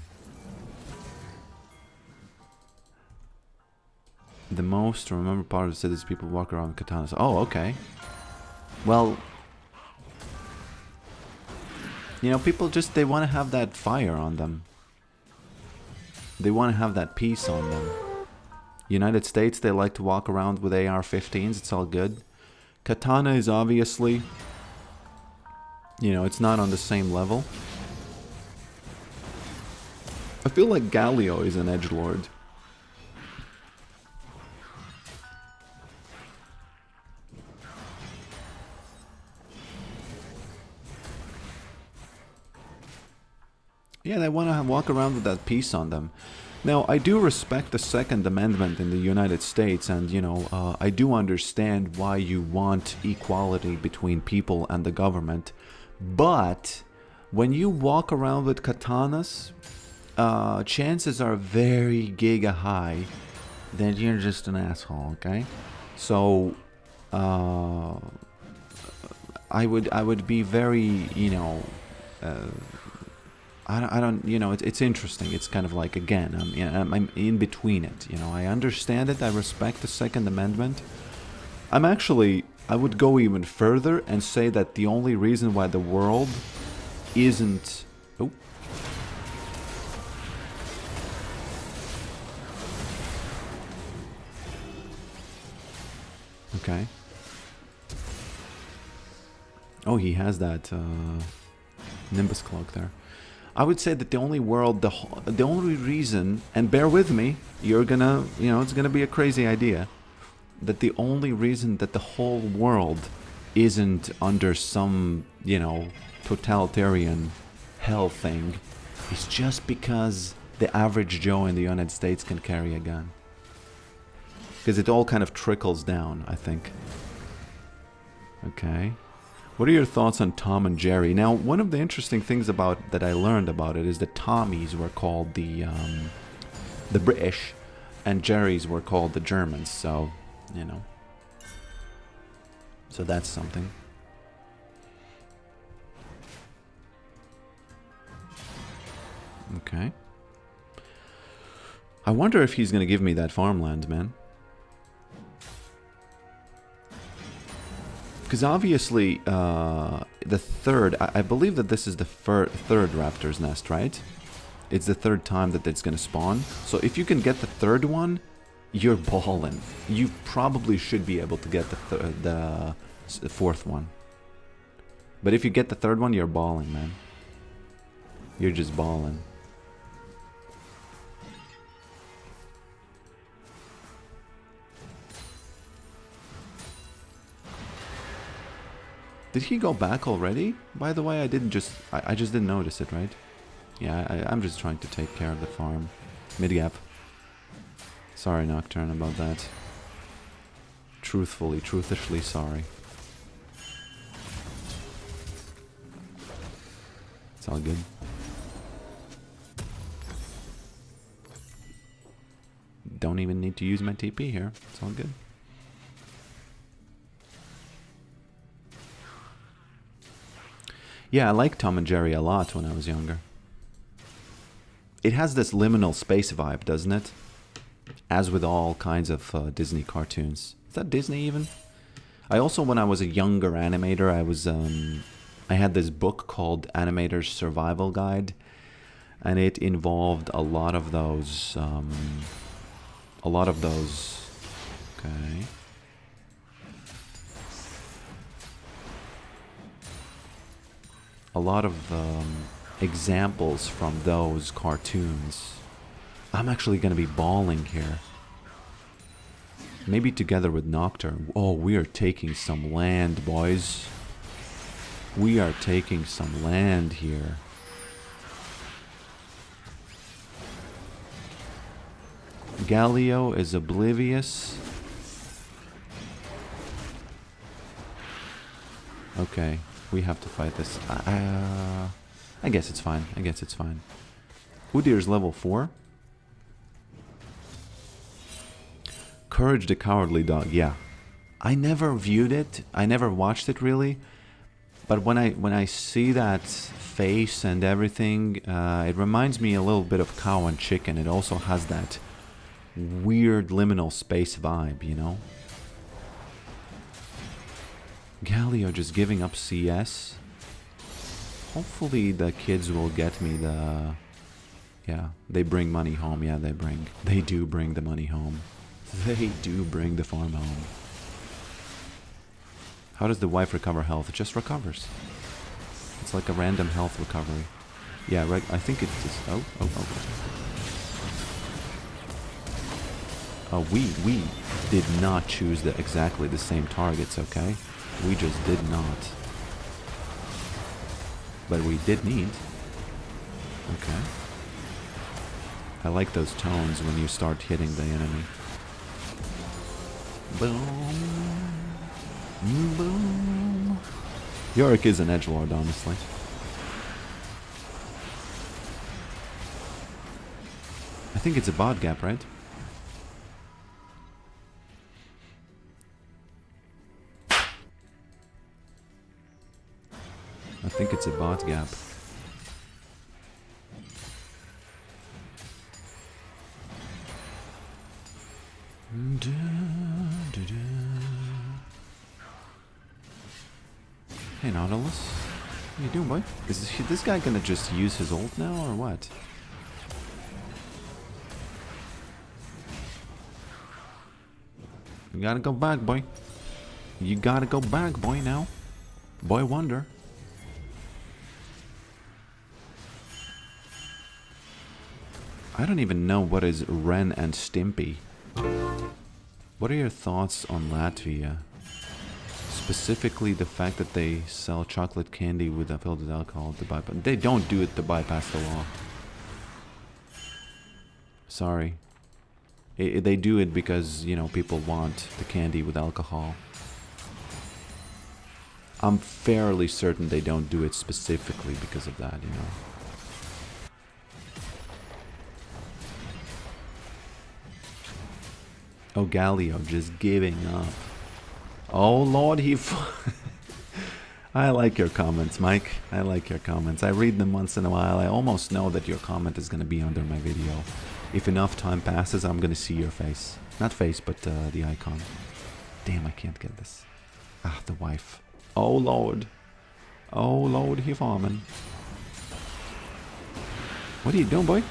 The most remembered part of the city is people walk around with katanas. Oh, okay. Well, you know, people just, they want to have that fire on them. They want to have that peace on them. United States, they like to walk around with AR-15s. It's all good. Katana is obviously, you know, it's not on the same level. I feel like Galio is an edgelord. Yeah, they want to walk around with that peace on them. Now, I do respect the Second Amendment in the United States, and, you know, I do understand why you want equality between people and the government. But when you walk around with katanas, chances are very giga high that you're just an asshole, okay? So, I would be very, you know, I don't, you know, it's interesting. It's kind of like, again, I'm in between it. You know, I understand it. I respect the Second Amendment. I would go even further and say that the only reason why the world isn't... Oh. Okay. Oh, he has that Nimbus cloak there. I would say that the only reason, and bear with me, you're gonna, you know, it's gonna be a crazy idea, that the only reason that the whole world isn't under some, you know, totalitarian hell thing is just because the average Joe in the United States can carry a gun. Because it all kind of trickles down, I think. Okay. What are your thoughts on Tom and Jerry? Now, one of the interesting things that I learned about it is that Tommies were called the British, and Jerrys were called the Germans. So, you know, so that's something. Okay. I wonder if he's gonna give me that farmland, man. Because obviously, the third... I believe that this is the third raptor's nest, right? It's the third time that it's going to spawn. So if you can get the third one, you're ballin'. You probably should be able to get the fourth one. But if you get the third one, you're balling, man. You're just balling. Did he go back already? By the way, I just didn't notice it, right? Yeah, I'm just trying to take care of the farm. Mid-gap. Sorry, Nocturne, about that. Truthishly sorry. It's all good. Don't even need to use my TP here. It's all good. Yeah, I liked Tom and Jerry a lot when I was younger. It has this liminal space vibe, doesn't it? As with all kinds of Disney cartoons. Is that Disney even? I also, when I was a younger animator, I had this book called Animator's Survival Guide, and it involved a lot of those. Okay. A lot of examples from those cartoons. I'm actually going to be bawling here. Maybe together with Nocturne. Oh, we are taking some land, boys. We are taking some land here. Galileo is oblivious. Okay, we have to fight this. I guess it's fine. I guess it's fine. Udir's level 4. Courage the Cowardly Dog. Yeah, I never viewed it. I never watched it really. But when I see that face and everything, it reminds me a little bit of Cow and Chicken. It also has that weird liminal space vibe, you know? Galileo just giving up CS. Hopefully the kids will get me the... Yeah, they bring money home. Yeah, they do bring the money home. They do bring the farm home. How does the wife recover health? It just recovers. It's like a random health recovery. Yeah, right. I think it is. We did not choose exactly the same targets, okay? We just did not. But we did need. Okay. I like those tones when you start hitting the enemy. Boom. Boom. Yorick is an edgelord, honestly. I think it's a bot gap, right? I think it's a bot gap. Hey Nautilus, what are you doing, boy? Is this guy gonna just use his ult now, or what? You gotta go back, boy. You gotta go back, boy, now. Boy wonder. I don't even know what is Ren and Stimpy. What are your thoughts on Latvia? Specifically the fact that they sell chocolate candy with filled with alcohol to bypass. They don't do it to bypass the law. Sorry. They do it because, you know, people want the candy with alcohol. I'm fairly certain they don't do it specifically because of that, you know. Oh, Galileo just giving up. Oh, Lord, I like your comments, Mike. I like your comments. I read them once in a while. I almost know that your comment is going to be under my video. If enough time passes, I'm going to see your face. Not face, but the icon. Damn, I can't get this. Ah, the wife. Oh, Lord. Oh, Lord, he farming. What are you doing, boy?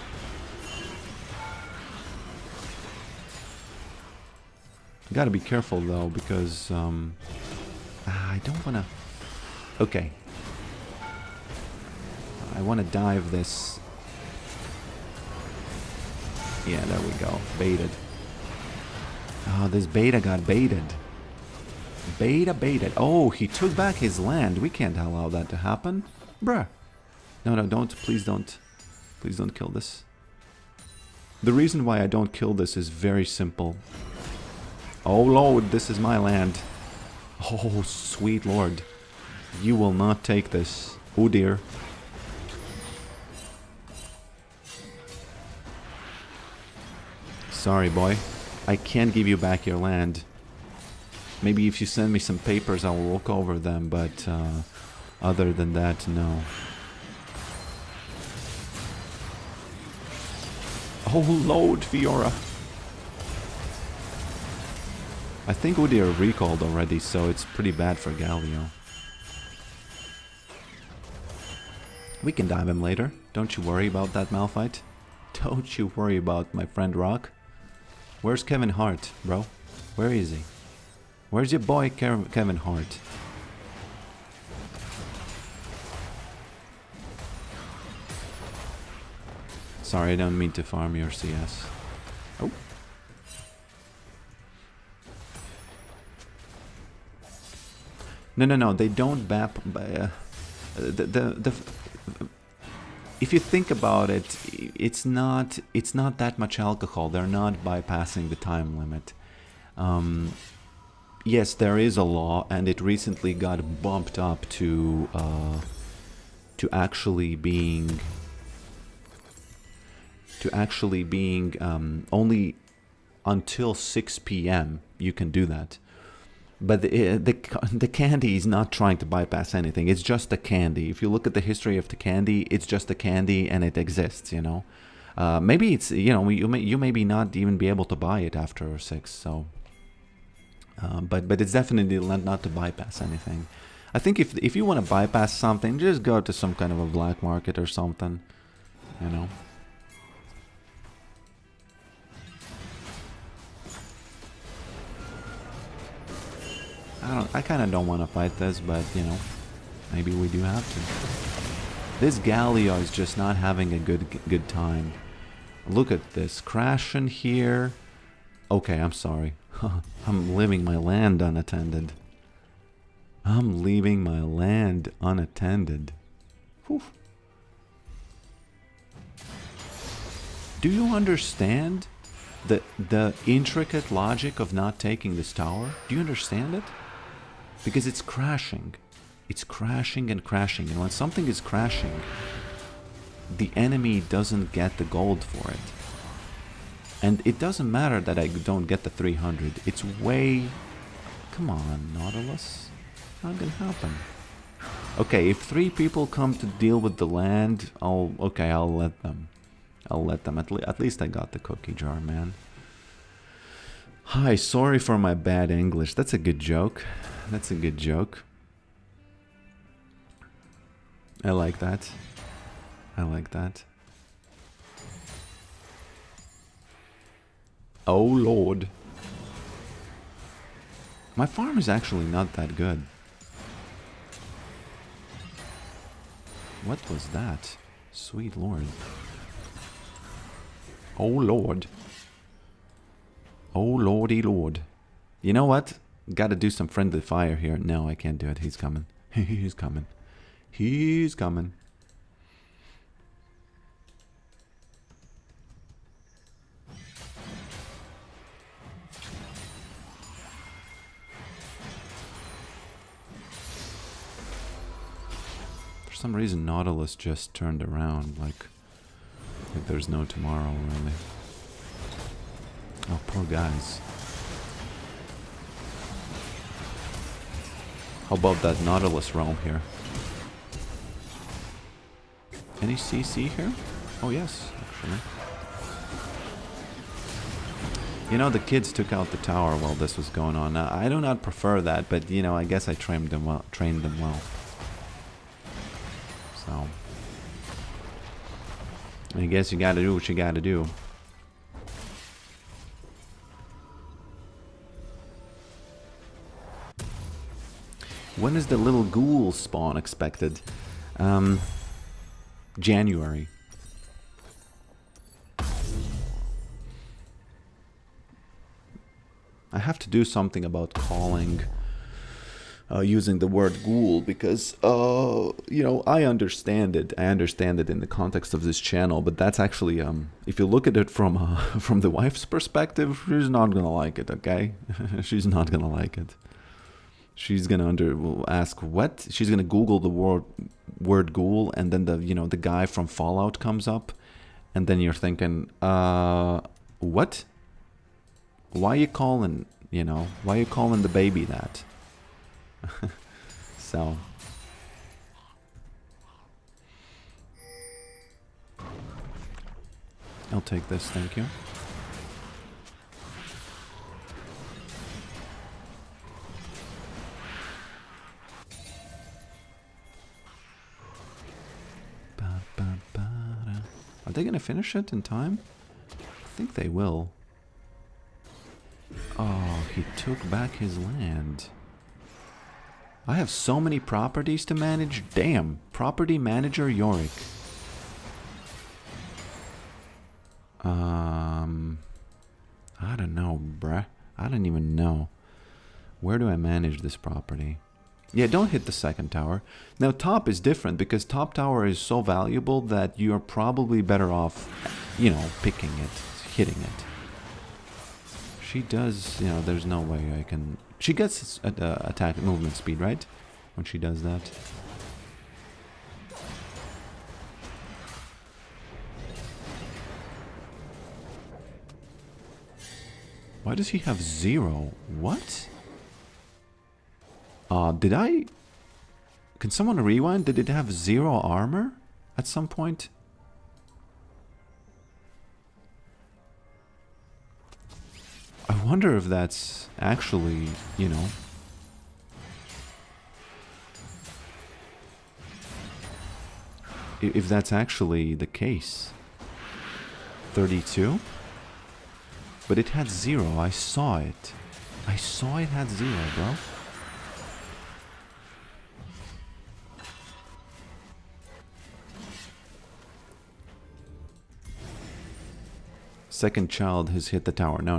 Gotta be careful though, because I don't wanna. Okay, I wanna dive this. Yeah, there we go. Baited. Oh, this beta got baited. Beta baited. Oh, he took back his land. We can't allow that to happen, bruh. No, don't. Please don't. Please don't kill this. The reason why I don't kill this is very simple. Oh Lord, this is my land. Oh, sweet Lord. You will not take this. Oh dear. Sorry, boy. I can't give you back your land. Maybe if you send me some papers, I will look over them, but Other than that, no. Oh, load, Fiora. I think Woody are recalled already, so it's pretty bad for Galio. We can dive him later. Don't you worry about that, Malphite. Don't you worry about my friend Rock. Where's Kevin Hart, bro? Where is he? Where's your boy Kevin Hart? Sorry, I don't mean to farm your CS. Oh. No, they don't bap... if you think about it, it's not that much alcohol. They're not bypassing the time limit. Yes, there is a law, and it recently got bumped up to actually being only until 6 p.m. you can do that. But the candy is not trying to bypass anything. It's just a candy. If you look at the history of the candy, it's just a candy and it exists, you know. Maybe it's, you know, you maybe not even be able to buy it after 6, so... but it's definitely not to bypass anything. I think if you want to bypass something, just go to some kind of a black market or something, you know. I kind of don't want to fight this, but you know, maybe we do have to. This Galio is just not having a good time. Look at this, crashing here. Okay, I'm sorry. I'm leaving my land unattended. I'm leaving my land unattended. Whew. Do you understand the intricate logic of not taking this tower? Do you understand it? Because it's crashing. It's crashing and crashing. And when something is crashing, the enemy doesn't get the gold for it. And it doesn't matter that I don't get the 300. It's way... Come on, Nautilus. Not gonna happen. Okay, if 3 people come to deal with the land, I'll let them. I'll let them. At least I got the cookie jar, man. Hi, sorry for my bad English. That's a good joke. That's a good joke. I like that. I like that. Oh lord. My farm is actually not that good. What was that? Sweet lord. Oh lord. Oh lordy lord. You know what? Gotta do some friendly fire here. No, I can't do it. He's coming. He's coming. He's coming. For some reason, Nautilus just turned around like there's no tomorrow, really. Oh, poor guys. How about that Nautilus realm here? Any CC here? Oh yes, actually. You know, the kids took out the tower while this was going on. Now, I do not prefer that, but you know, I guess I trained them well. So, I guess you gotta do what you gotta do. When is the little ghoul spawn expected? January. I have to do something about calling, using the word ghoul, because, you know, I understand it. I understand it in the context of this channel, but that's actually, if you look at it from from the wife's perspective, she's not gonna like it, okay? She's not gonna like it. She's gonna ask what? She's gonna Google the word ghoul, and then the guy from Fallout comes up, and then you're thinking, what? Why you calling? Why you calling the baby that? So, I'll take this, thank you. Are they gonna finish it in time? I think they will. Oh, he took back his land. I have so many properties to manage. Damn. Property manager Yorick. I don't know, bruh. I don't even know. Where do I manage this property? Yeah, don't hit the second tower. Now, top is different because top tower is so valuable that you're probably better off, you know, picking it, hitting it. She does, you know, there's no way I can... She gets attack movement speed, right? When she does that. Why does he have 0? What? Did I... Can someone rewind? Did it have 0 armor at some point? I wonder if that's actually, you know... If that's actually the case. 32? But it had 0. I saw it. I saw it had 0, bro. Second child has hit the tower. No.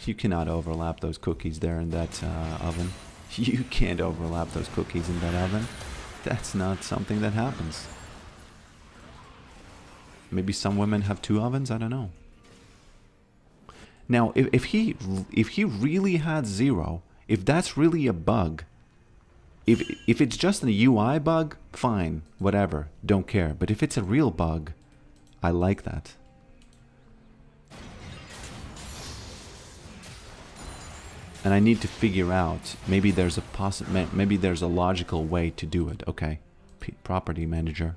You cannot overlap those cookies there in that oven. You can't overlap those cookies in that oven. That's not something that happens. Maybe some women have 2 ovens. I don't know. Now, if he really had 0, if that's really a bug, if it's just a UI bug, fine, whatever, don't care. But if it's a real bug, I like that. And I need to figure out, maybe there's a logical way to do it. Okay, property manager.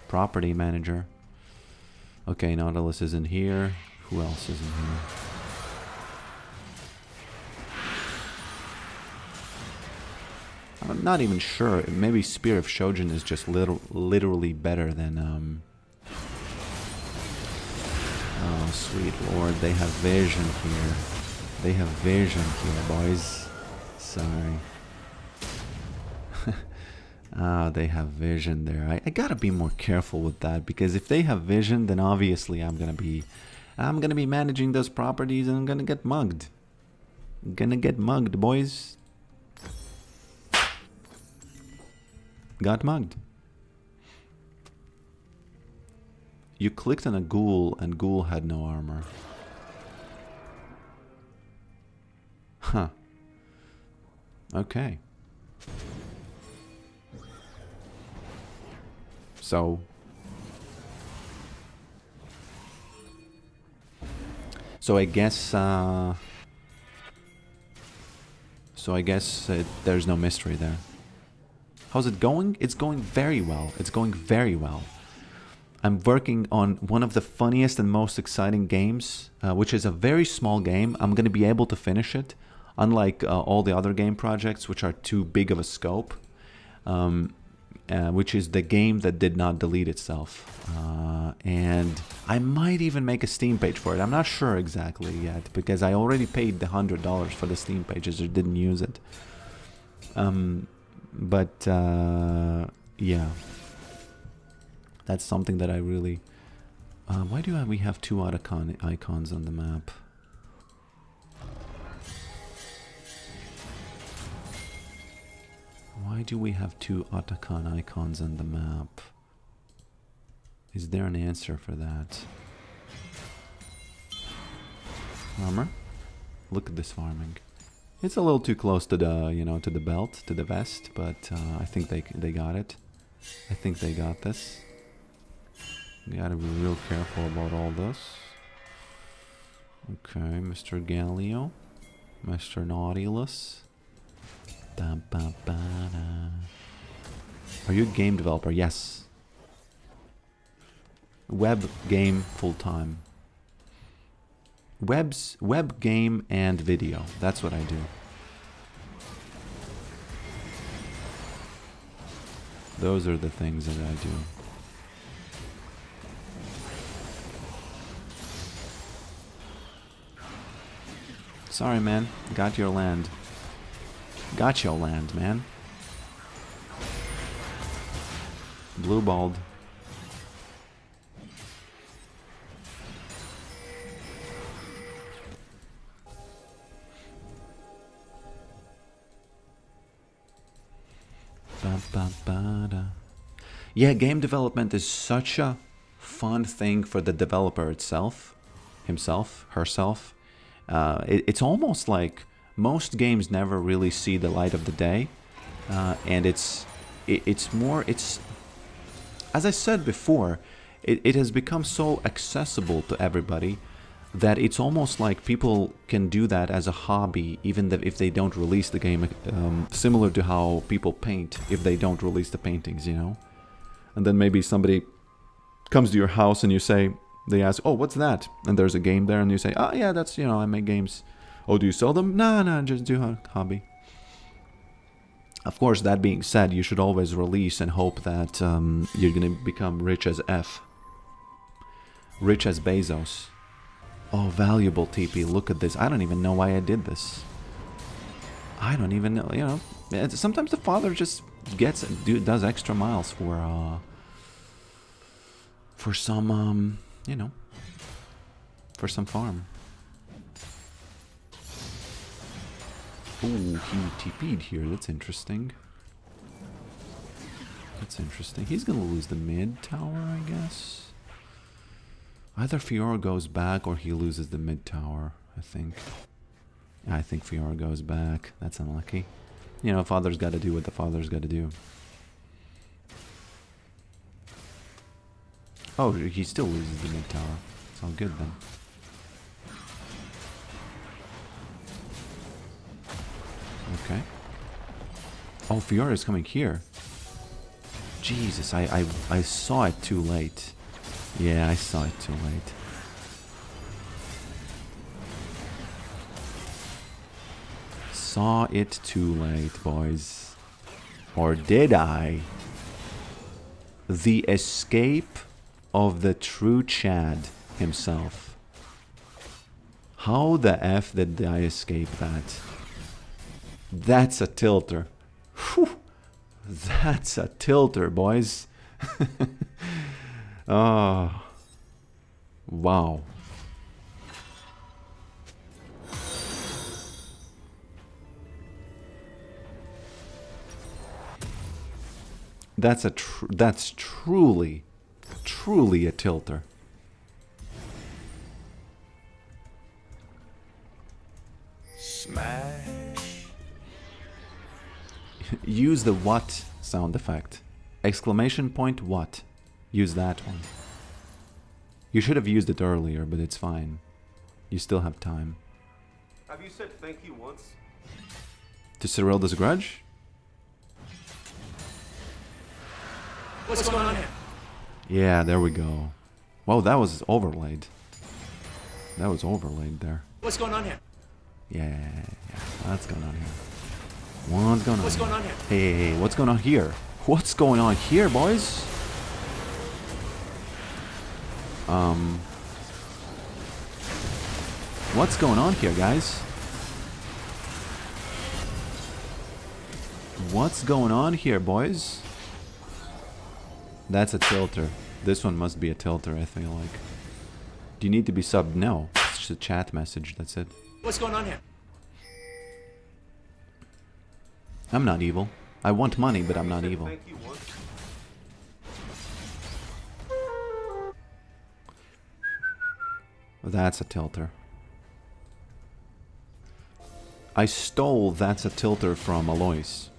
Property manager. Okay, Nautilus is in here. Who else is in here? I'm not even sure. Maybe Spear of Shojin is just literally better than... Oh, sweet lord, they have vision here. They have vision here, boys. Sorry. Ah, they have vision there. I gotta be more careful with that, because if they have vision, then obviously I'm gonna be managing those properties and I'm gonna get mugged. I'm gonna get mugged, boys. Got mugged. You clicked on a ghoul and ghoul had no armor. Huh. Okay. So I guess there's no mystery there. How's it going? It's going very well. It's going very well. I'm working on one of the funniest and most exciting games, which is a very small game. I'm going to be able to finish it, unlike all the other game projects, which are too big of a scope, which is the game that did not delete itself. And I might even make a Steam page for it. I'm not sure exactly yet, because I already paid the $100 for the Steam page, as I didn't use it. Yeah. That's something that I really... why do we have 2 icons on the map? Why do we have 2 Otacon icons on the map? Is there an answer for that? Armor? Look at this farming. It's a little too close to the, you know, to the belt, to the vest, but I think they got it. I think they got this. We gotta be real careful about all this. Okay, Mr. Galio. Mr. Nautilus. Da, ba, ba, da. Are you a game developer? Yes. Web game full-time. Web game and video. That's what I do. Those are the things that I do. Sorry, man. Got your land. Got your land, man. Blue balled. Yeah, game development is such a fun thing for the developer itself, himself, herself. It's almost like most games never really see the light of the day, and it's as I said before, it has become so accessible to everybody that it's almost like people can do that as a hobby, even if they don't release the game, similar to how people paint if they don't release the paintings, you know? And then maybe somebody comes to your house and they ask, oh, what's that? And there's a game there and you say, oh yeah, that's, you know, I make games. Oh, do you sell them? No, just do a hobby. Of course, that being said, you should always release and hope that you're gonna become rich as F. Rich as Bezos. Oh, valuable TP, look at this. I don't even know why I did this. I don't even know, you know. Sometimes the father just does extra miles for some, you know, for some farm. Ooh, he TP'd here, that's interesting. That's interesting. He's gonna lose the mid tower, I guess. Either Fiora goes back or he loses the mid tower, I think. I think Fiora goes back. That's unlucky. You know, father's got to do what the father's got to do. Oh, he still loses the mid tower. It's all good then. Okay. Oh, Fiora's coming here. Jesus, I saw it too late. Yeah, I saw it too late. Saw it too late, boys. Or did I? The escape of the true Chad himself. How the F did I escape that? That's a tilter. Whew. That's a tilter, boys. Oh. Wow. That's truly a tilter. Smash. Use the what sound effect. Exclamation point what. Use that one. You should have used it earlier, but it's fine. You still have time. Have you said thank you once? To Cyrilda's grudge? What's going on here? Yeah, there we go. Whoa, that was overlaid. That was overlaid there. What's going on here? Yeah. What's going on here? What's going on? What's going on here? Hey, what's going on here? What's going on here, boys? What's going on here, guys? What's going on here, boys? That's a tilter. This one must be a tilter, I feel like. Do you need to be subbed? No. It's just a chat message, that's it. What's going on here? I'm not evil. I want money, but I'm not evil. Thank you once. That's a tilter. I stole That's a Tilter from Alois.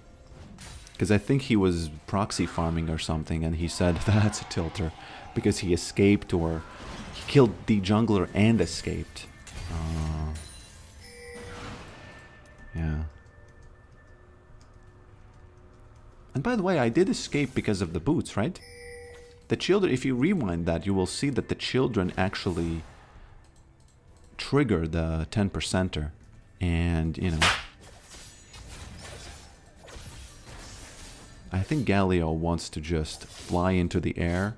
Because I think he was proxy farming or something, and he said that's a tilter. Because he escaped, or he killed the jungler and escaped. Yeah. And by the way, I did escape because of the boots, right? The children, if you rewind that, you will see that the children actually trigger the 10%er. And, you know, I think Galileo wants to just fly into the air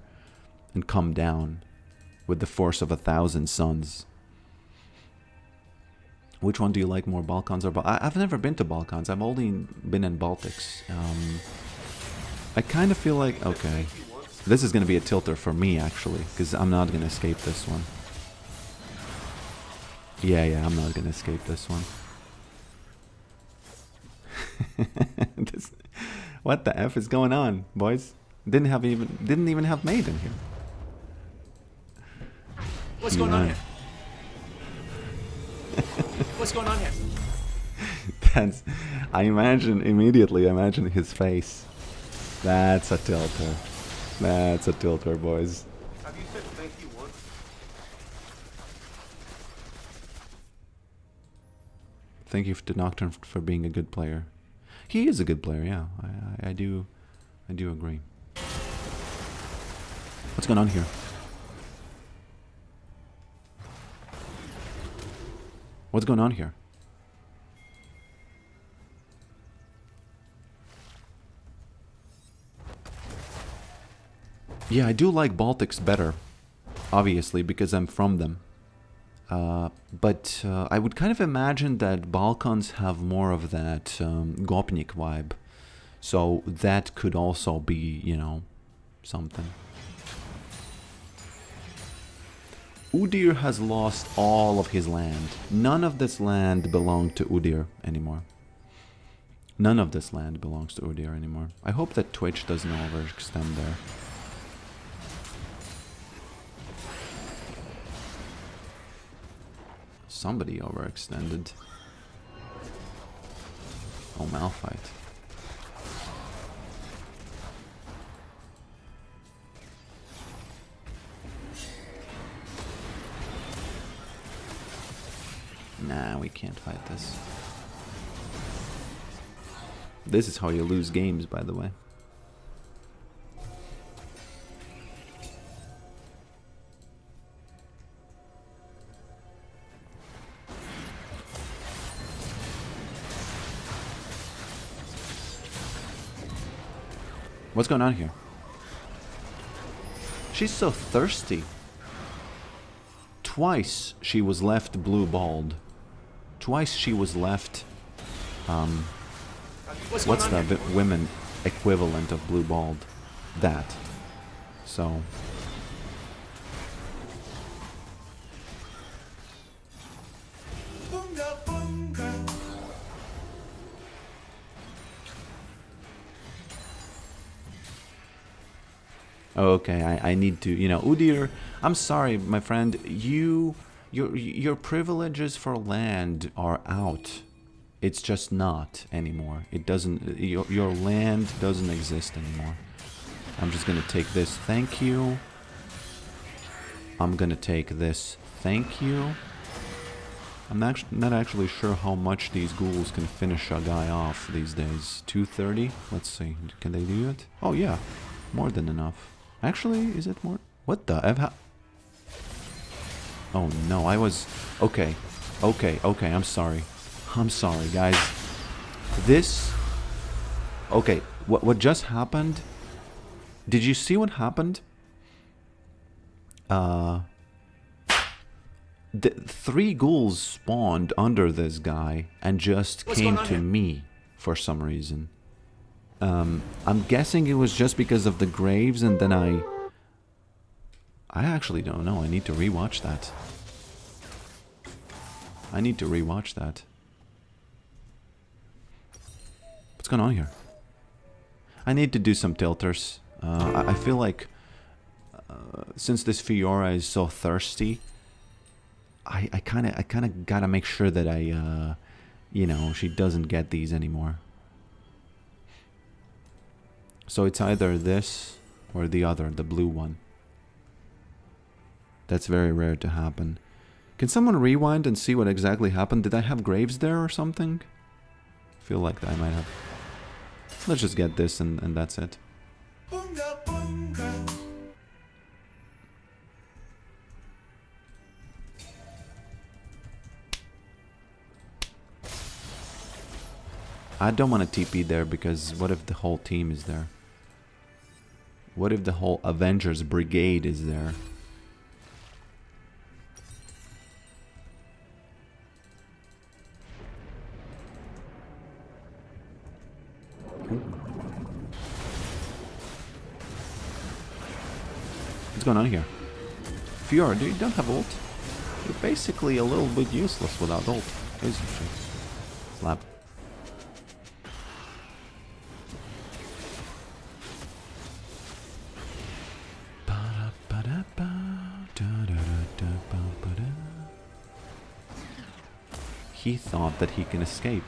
and come down with the force of 1,000 suns. Which one do you like more, Balkans or I've never been to Balkans. I've only been in Baltics. I kind of feel like, okay, this is going to be a tilter for me, actually, because I'm not going to escape this one. Yeah, I'm not going to escape this one. What the F is going on, boys? Didn't even have maid in here. What's going on here? What's going on here? That's, I imagine his face. That's a tilter. That's a tilter, boys. Have you said thank you once? Thank you to Nocturne for being a good player. He is a good player, yeah. I do agree. What's going on here? What's going on here? Yeah, I do like Baltics better, obviously, because I'm from them. But I would kind of imagine that Balkans have more of that Gopnik vibe. So that could also be, you know, something. Udir has lost all of his land. None of this land belonged to Udir anymore. None of this land belongs to Udir anymore. I hope that Twitch doesn't overextend there. Somebody overextended. Oh, Malphite. Nah, we can't fight this. This is how you lose games, by the way. What's going on here? She's so thirsty. Twice she was left blue-balled. Twice she was left... what's the women equivalent of blue-balled? That. So... Okay, I need to, you know, Udir, I'm sorry, my friend, your privileges for land are out. It's just not anymore. It doesn't, your land doesn't exist anymore. I'm just gonna take this, thank you. I'm gonna take this, thank you. I'm not actually sure how much these ghouls can finish a guy off these days. 230? Let's see, can they do it? Oh yeah, more than enough. Actually, is it more? What the F? Oh no, I was... Okay, I'm sorry. I'm sorry, guys. This... Okay, what just happened? Did you see what happened? The 3 ghouls spawned under this guy and just came to me for some reason. I'm guessing it was just because of the graves, and then I actually don't know. I need to rewatch that. What's going on here? I need to do some tilters. I feel like since this Fiora is so thirsty, I kind of gotta make sure that I, you know, she doesn't get these anymore. So it's either this or the other, the blue one. That's very rare to happen. Can someone rewind and see what exactly happened? Did I have graves there or something? I feel like I might have. Let's just get this and that's it. I don't want to TP there because what if the whole team is there? What if the whole Avengers Brigade is there? What's going on here? Fiora, you don't have ult? You're basically a little bit useless without ult. Isn't you? Slap. He thought that he can escape.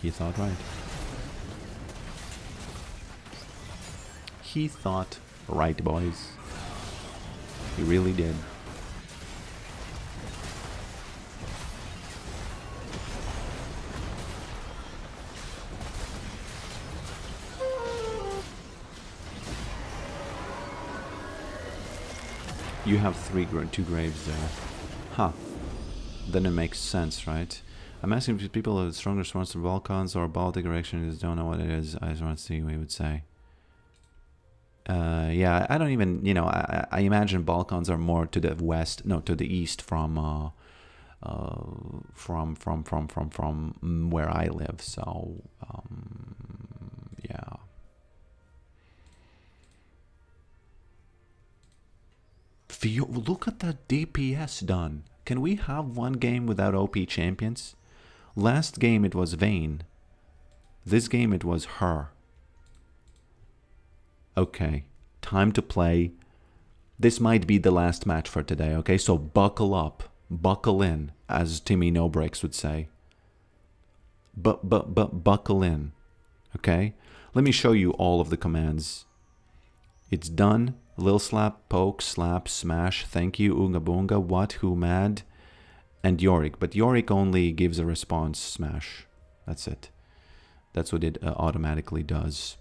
He thought right. He thought right, boys. He really did. You have two graves there. Huh. Then it makes sense, right? I'm asking if people have stronger response to Balkans or Baltic erection just don't know what it is. I just want to see what he would say. Yeah, I don't even, you know, I imagine Balkans are more to the west, no, to the east from where I live. So, yeah. Look at that DPS done. Can we have one game without OP champions? Last game it was Vayne. This game it was her. Okay, time to play. This might be the last match for today, okay? So buckle up, buckle in, as Timmy No Breaks would say. But buckle in, okay? Let me show you all of the commands. It's done. Lil slap, poke, slap, smash, thank you, Oonga Boonga, what, who, mad, and Yorick. But Yorick only gives a response smash. That's it. That's what it automatically does.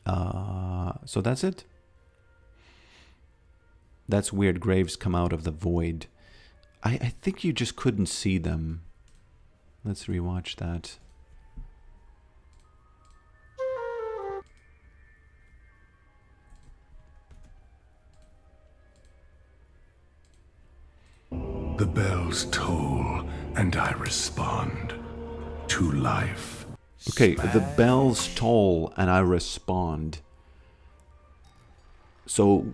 So that's it. That's weird. Graves come out of the void. I think you just couldn't see them. Let's rewatch that. The bells toll, and I respond to life. Okay, the bells toll, and I respond. So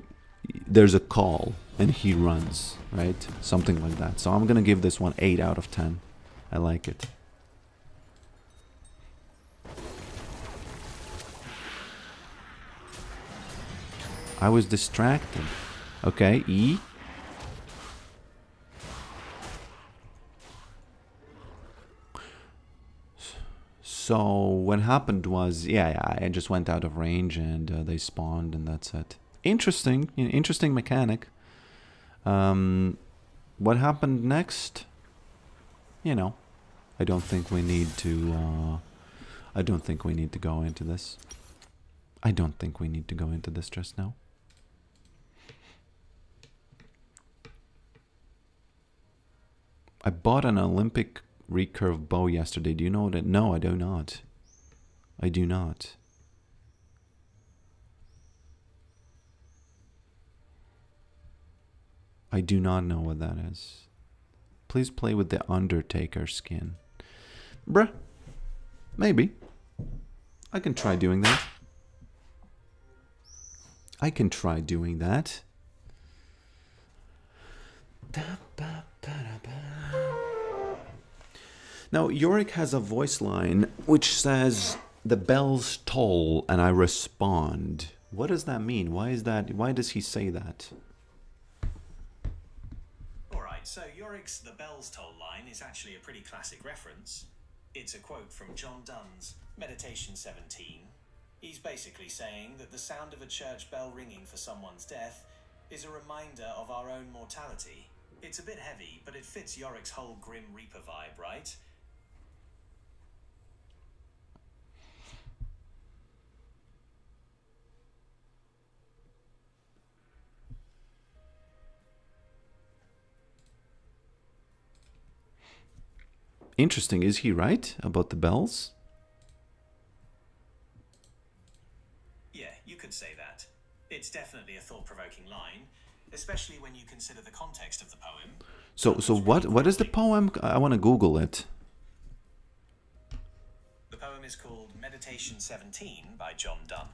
there's a call, and he runs, right? Something like that. So I'm gonna give this one 8 out of 10. I like it. I was distracted. Okay, E. So what happened was, yeah, I just went out of range and they spawned and that's it. Interesting, interesting mechanic. What happened next? You know, I don't think we need to. I don't think we need to go into this. I don't think we need to go into this just now. I bought an Olympic recurve bow yesterday. Do you know that? No, I do not. I do not. I do not know what that is. Please play with the Undertaker skin. Bruh. Maybe. I can try doing that. I can try doing that. Now, Yorick has a voice line which says, "The bells toll and I respond." What does that mean? Why is that? Why does he say that? Alright, so Yorick's "The Bells Toll" line is actually a pretty classic reference. It's a quote from John Donne's Meditation 17. He's basically saying that the sound of a church bell ringing for someone's death is a reminder of our own mortality. It's a bit heavy, but it fits Yorick's whole Grim Reaper vibe, right? interesting. Is he right about the bells? Yeah, you could say that. It's definitely a thought-provoking line, especially when you consider the context of the poem. So what is the poem? I want to Google it. The poem is called Meditation 17 by John Donne.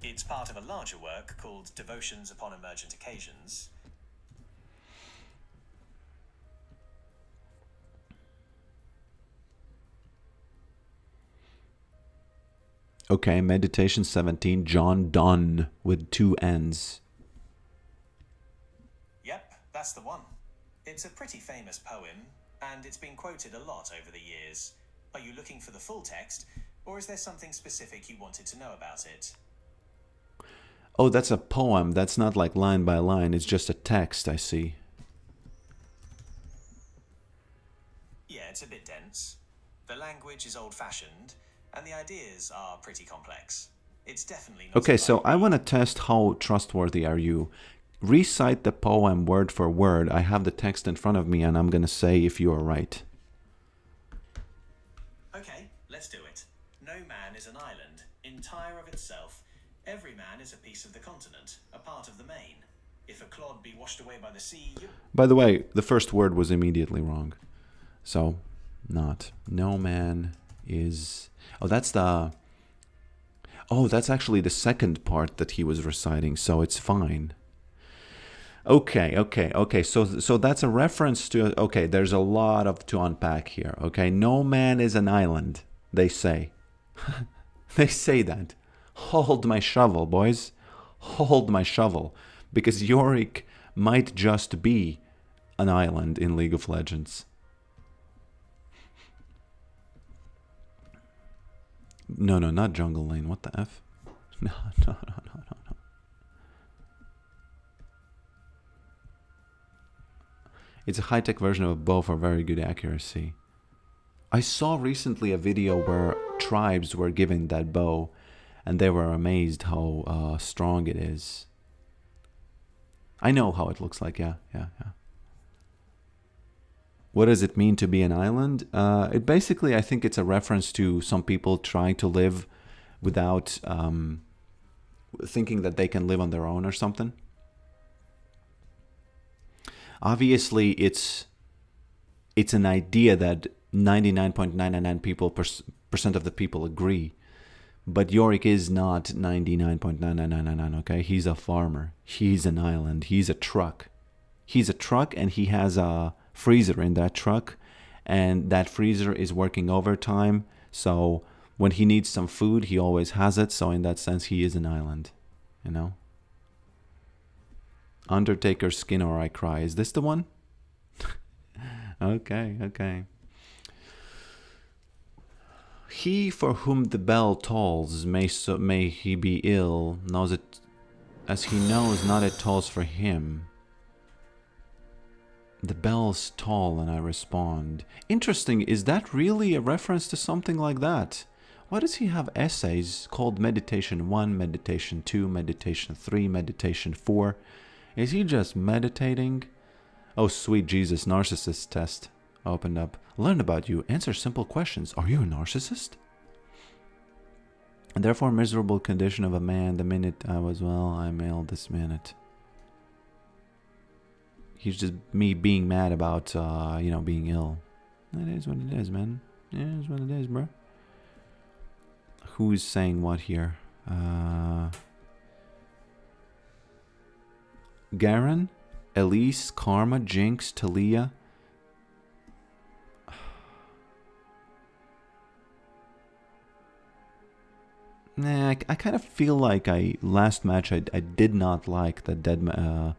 It's part of a larger work called Devotions upon Emergent Occasions. Okay, Meditation 17, John Donne with 2 N's. Yep, that's the one. It's a pretty famous poem, and it's been quoted a lot over the years. Are you looking for the full text, or is there something specific you wanted to know about it? Oh, that's a poem. That's not like line by line. It's just a text, I see. Yeah, it's a bit dense. The language is old-fashioned, and the ideas are pretty complex. It's definitely not... Okay, so I want to test how trustworthy are you. Recite the poem word for word. I have the text in front of me, and I'm going to say if you are right. Okay, let's do it. No man is an island, entire of itself. Every man is a piece of the continent, a part of the main. If a clod be washed away by the sea, you... By the way, the first word was immediately wrong. So, not. No man is... Oh, that's the... Oh, that's actually the second part that he was reciting, so it's fine. Okay. So that's a reference to... Okay, there's a lot of to unpack here, okay? No man is an island, they say. They say that. Hold my shovel, boys. Hold my shovel. Because Yorick might just be an island in League of Legends. No, not Jungle Lane. What the F? No. It's a high-tech version of a bow for very good accuracy. I saw recently a video where tribes were given that bow, and they were amazed how strong it is. I know how it looks like, yeah. What does it mean to be an island? It basically, I think it's a reference to some people trying to live without thinking that they can live on their own or something. Obviously, it's an idea that 99.999% of the people agree. But Yorick is not 99.9999, okay? He's a farmer. He's an island. He's a truck. He's a truck, and he has a freezer in that truck. And that freezer is working overtime. So when he needs some food, he always has it. So in that sense, he is an island, you know? Undertaker, skin or I cry. Is this the one? Okay. He for whom the bell tolls, may he be ill, knows it as he knows not it tolls for him. The bells toll and I respond. Interesting, is that really a reference to something like that? Why does he have essays called Meditation 1, Meditation 2, Meditation 3, Meditation 4? Is he just meditating? Oh, sweet Jesus, narcissist test opened up. Learn about you. Answer simple questions. Are you a narcissist? And therefore, miserable condition of a man. The minute I was well, I'm ill this minute. He's just me being mad about, being ill. It is what it is, man. It is what it is, bro. Who's saying what here? Garen, Elise, Karma, Jinx, Talia. Nah, I kind of feel like last match I did not like the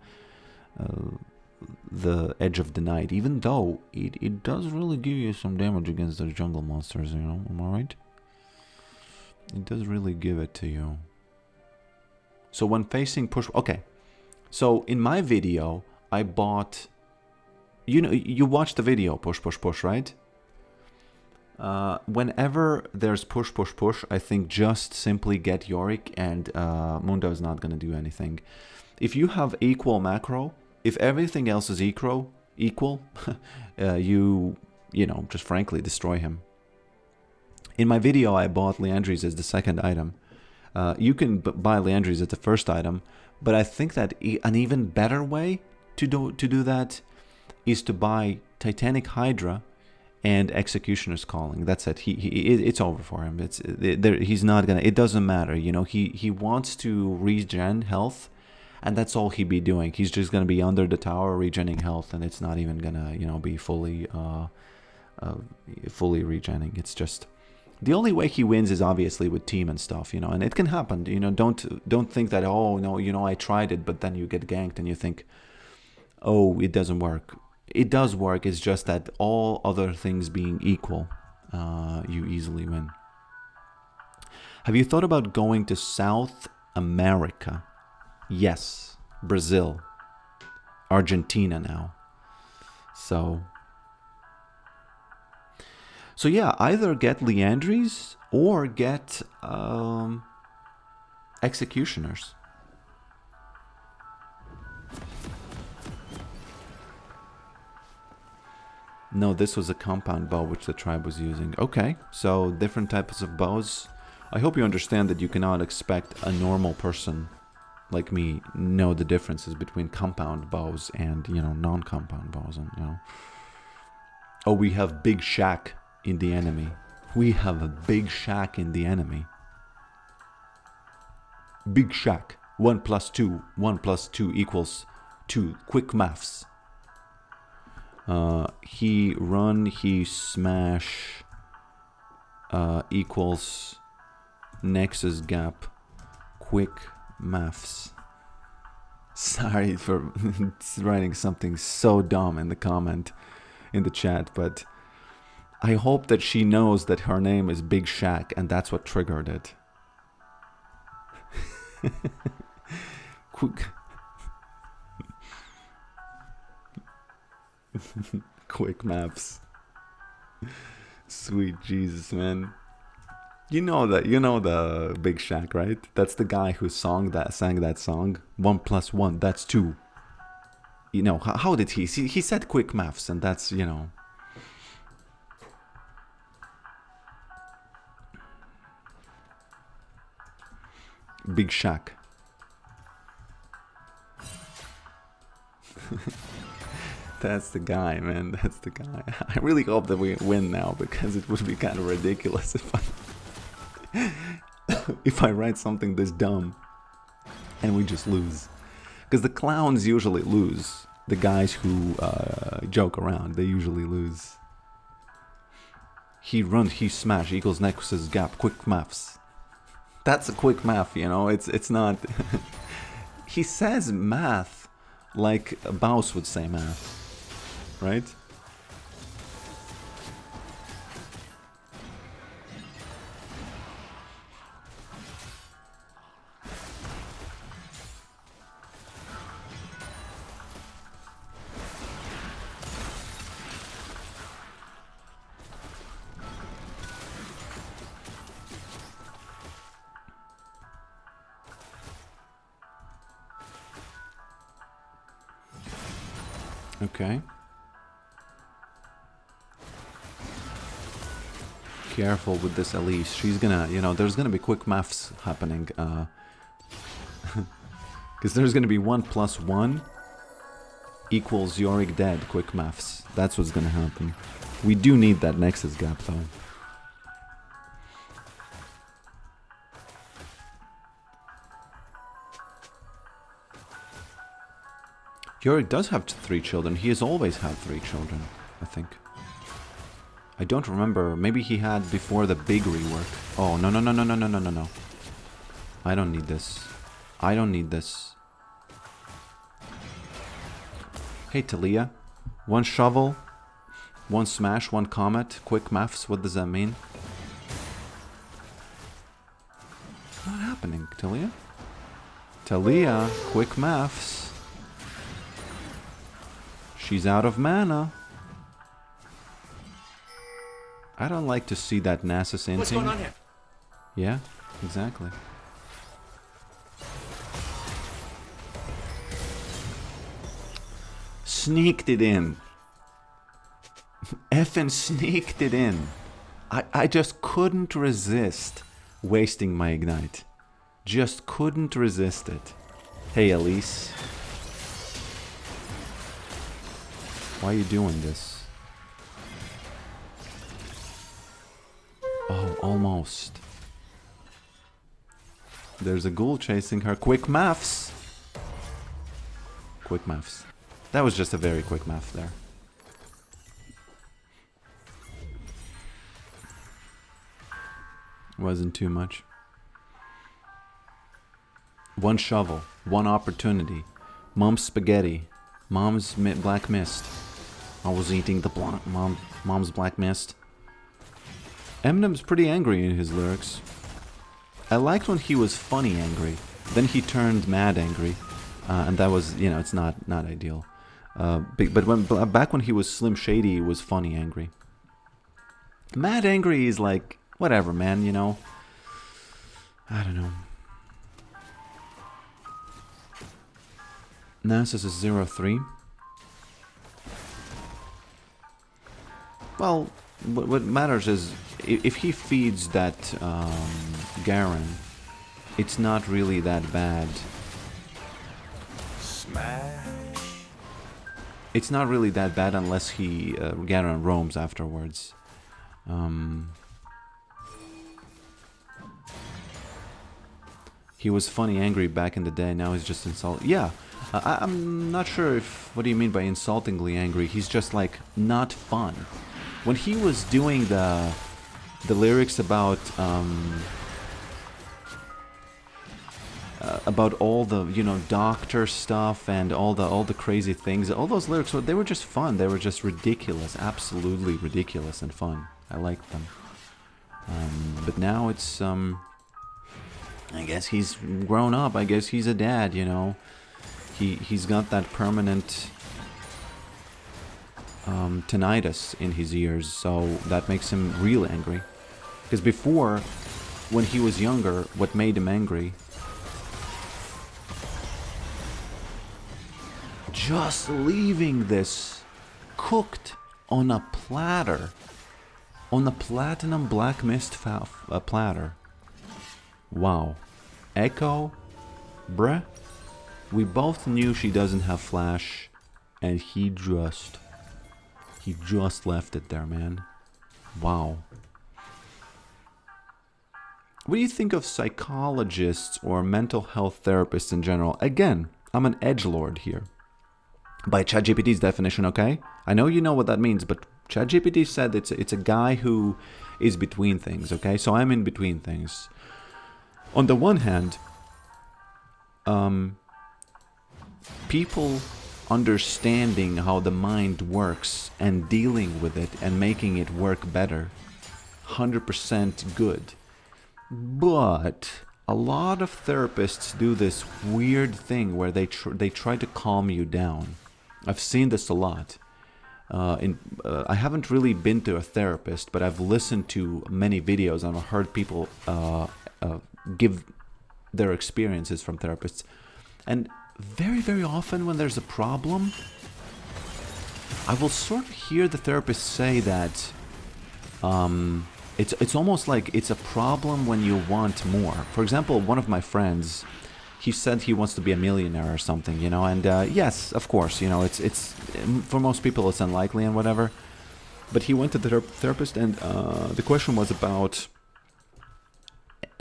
the Edge of the Night, even though it does really give you some damage against those jungle monsters, you know, am I right? It does really give it to you. So when facing push... Okay, so in my video, I bought... You watched the video, push, right? Whenever there's push, I think just simply get Yorick and Mundo is not going to do anything. If you have equal macro, if everything else is equal, you you know, just frankly destroy him. In my video, I bought Leandries as the second item. You can buy Leandries as the first item, but I think that an even better way to do that is to buy Titanic Hydra and Executioner's Calling. That's it. It's over for him. He's not gonna. It doesn't matter. You know, he wants to regen health, and that's all he be doing. He's just gonna be under the tower regening health, and it's not even gonna, you know, be fully regening. It's just the only way he wins is obviously with team and stuff, you know, and it can happen. You know, don't think that, oh no, you know, I tried it, but then you get ganked and you think, oh, it doesn't work. It does work. It's just that all other things being equal, you easily win. Have you thought about going to South America? Yes. Brazil. Argentina now. So yeah, either get Leandries or get Executioners. No, this was a compound bow which the tribe was using. Okay, so different types of bows. I hope you understand that you cannot expect a normal person like me know the differences between compound bows and, you know, non-compound bows. And, you know, oh, we have Big Shack in the enemy. We have a Big Shack in the enemy. Big Shack. 1 + 2. 1 + 2 equals 2. Quick maths. He run, he smash equals Nexus gap. Quick maths. Sorry for writing something so dumb in the comment in the chat, but I hope that she knows that her name is Big Shack and that's what triggered it. Quick. Quick maps. Sweet Jesus, man. You know the Big Shack, right? That's the guy who sang that song. 1 + 1, that's 2. You know, how did he said quick maths, and that's, you know. Big Shack. That's the guy, man. That's the guy. I really hope that we win now, because it would be kind of ridiculous if I write something this dumb and we just lose. Because the clowns usually lose. The guys who joke around, they usually lose. He run, he smash equals Nexus gap. Quick maths. That's a quick math, you know. It's not. He says math like a Baus would say math, right? Okay. Careful with this Elise. She's gonna, you know, there's gonna be quick maths happening. Because there's gonna be 1 + 1 equals Yorick dead. Quick maths. That's what's gonna happen. We do need that Nexus gap though. Yorick does have 3 children. He has always had 3 children, I think. I don't remember. Maybe he had before the big rework. Oh, no, no, no, no, no, no, no, no, no. I don't need this. I don't need this. Hey, Talia. 1 shovel, 1 smash, 1 comet. Quick maths. What does that mean? What's not happening, Talia? Talia, quick maths. She's out of mana. I don't like to see that Nasus inting. What's going on here? Yeah, exactly. Sneaked it in. effing sneaked it in. I just couldn't resist wasting my ignite. Just couldn't resist it. Hey, Elise. Why are you doing this? Oh, almost. There's a ghoul chasing her. Quick maths! Quick maths. That was just a very quick math there. Wasn't too much. One shovel, one opportunity. Mom's spaghetti. Mom's black mist. I was eating the mom's black mist. Eminem's pretty angry in his lyrics. I liked when he was funny angry. Then he turned mad angry. And that was, you know, it's not ideal. But back when he was Slim Shady, he was funny angry. Mad angry is like, whatever, man, you know. I don't know. Nasus is 0-3. Well, what matters is if he feeds that Garen, it's not really that bad. Smash. It's not really that bad unless he Garen roams afterwards. He was funny angry back in the day. Now he's just insulting. Yeah. I'm not sure if... What do you mean by insultingly angry? He's just, like, not fun. When he was doing the lyrics about all the, you know, doctor stuff and all the crazy things, all those lyrics, they were just fun. They were just ridiculous, absolutely ridiculous and fun. I liked them. But now it's, I guess he's grown up. I guess he's a dad, you know. He's got that permanent tinnitus in his ears, so that makes him real angry. Because before, when he was younger, what made him angry? Just leaving this cooked on a platter, on the platinum black mist platter. Wow. Echo, bruh. We both knew she doesn't have flash, and he just left it there, man. Wow. What do you think of psychologists or mental health therapists in general? Again, I'm an edgelord here. By ChatGPT's definition, okay? I know you know what that means, but ChatGPT said it's a guy who is between things, okay? So I'm in between things. On the one hand, people understanding how the mind works and dealing with it and making it work better, 100% good. But a lot of therapists do this weird thing where they try to calm you down. I've seen this a lot. I haven't really been to a therapist, but I've listened to many videos and I've heard people give their experiences from therapists. And very, very often when there's a problem, I will sort of hear the therapist say that it's almost like it's a problem when you want more. For example, one of my friends, he said he wants to be a millionaire or something, you know, and yes, of course, you know, it's for most people it's unlikely and whatever. But he went to the therapist and the question was about...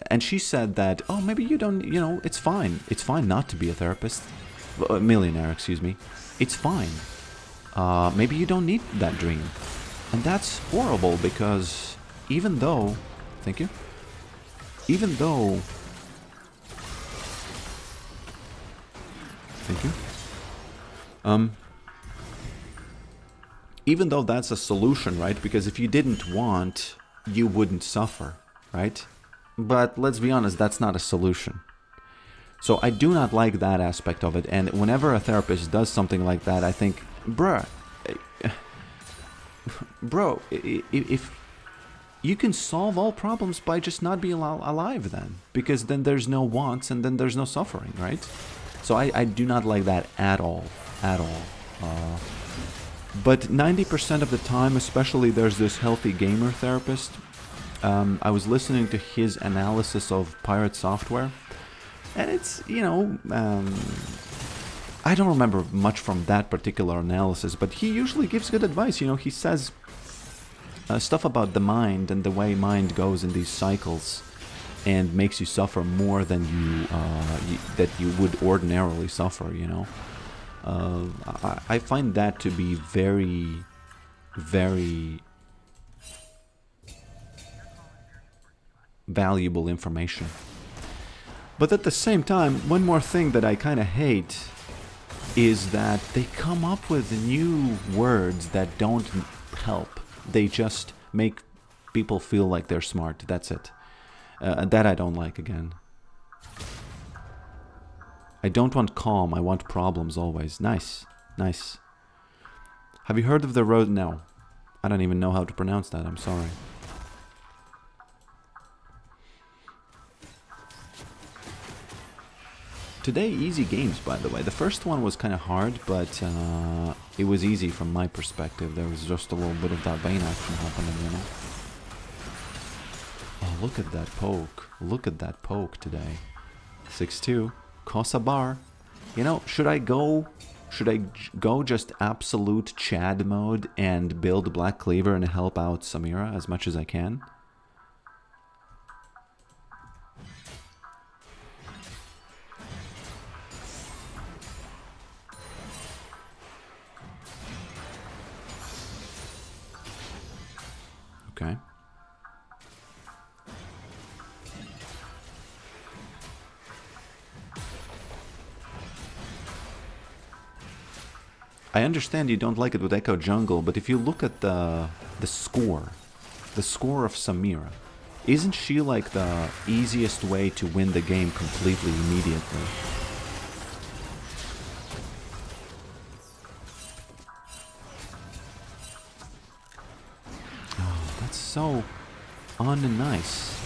And she said that, oh, maybe you don't, you know, it's fine. It's fine not to be a therapist. A millionaire, excuse me. It's fine. Maybe you don't need that dream. And that's horrible because even though... Thank you. Even though... Thank you. Even though that's a solution, right? Because if you didn't want, you wouldn't suffer, right? But let's be honest, that's not a solution. So I do not like that aspect of it. And whenever a therapist does something like that, I think, bro, if you can solve all problems by just not being alive then. Because then there's no wants and then there's no suffering, right? So I do not like that at all. At all. But 90% of the time, especially there's this healthy gamer therapist. I was listening to his analysis of Pirate Software, and it's, you know, I don't remember much from that particular analysis, but he usually gives good advice. You know, he says stuff about the mind and the way mind goes in these cycles, and makes you suffer more than that you would ordinarily suffer. You know, I find that to be very, very valuable information. But at the same time, one more thing that I kind of hate is that they come up with new words that don't help. They just make people feel like they're smart. That's it. That I don't like, again. I don't want calm. I want problems always. Nice. Nice. Have you heard of the road? No. I don't even know how to pronounce that. I'm sorry. Today, easy games, by the way. The first one was kind of hard, but it was easy from my perspective. There was just a little bit of that vein action happening, you know. Oh, look at that poke. Look at that poke today. 6-2. Kosa bar. You know, should I go just absolute Chad mode and build Black Cleaver and help out Samira as much as I can? Okay. I understand you don't like it with Echo Jungle, but if you look at the score of Samira, isn't she like the easiest way to win the game completely immediately? Oh, that's so un-nice.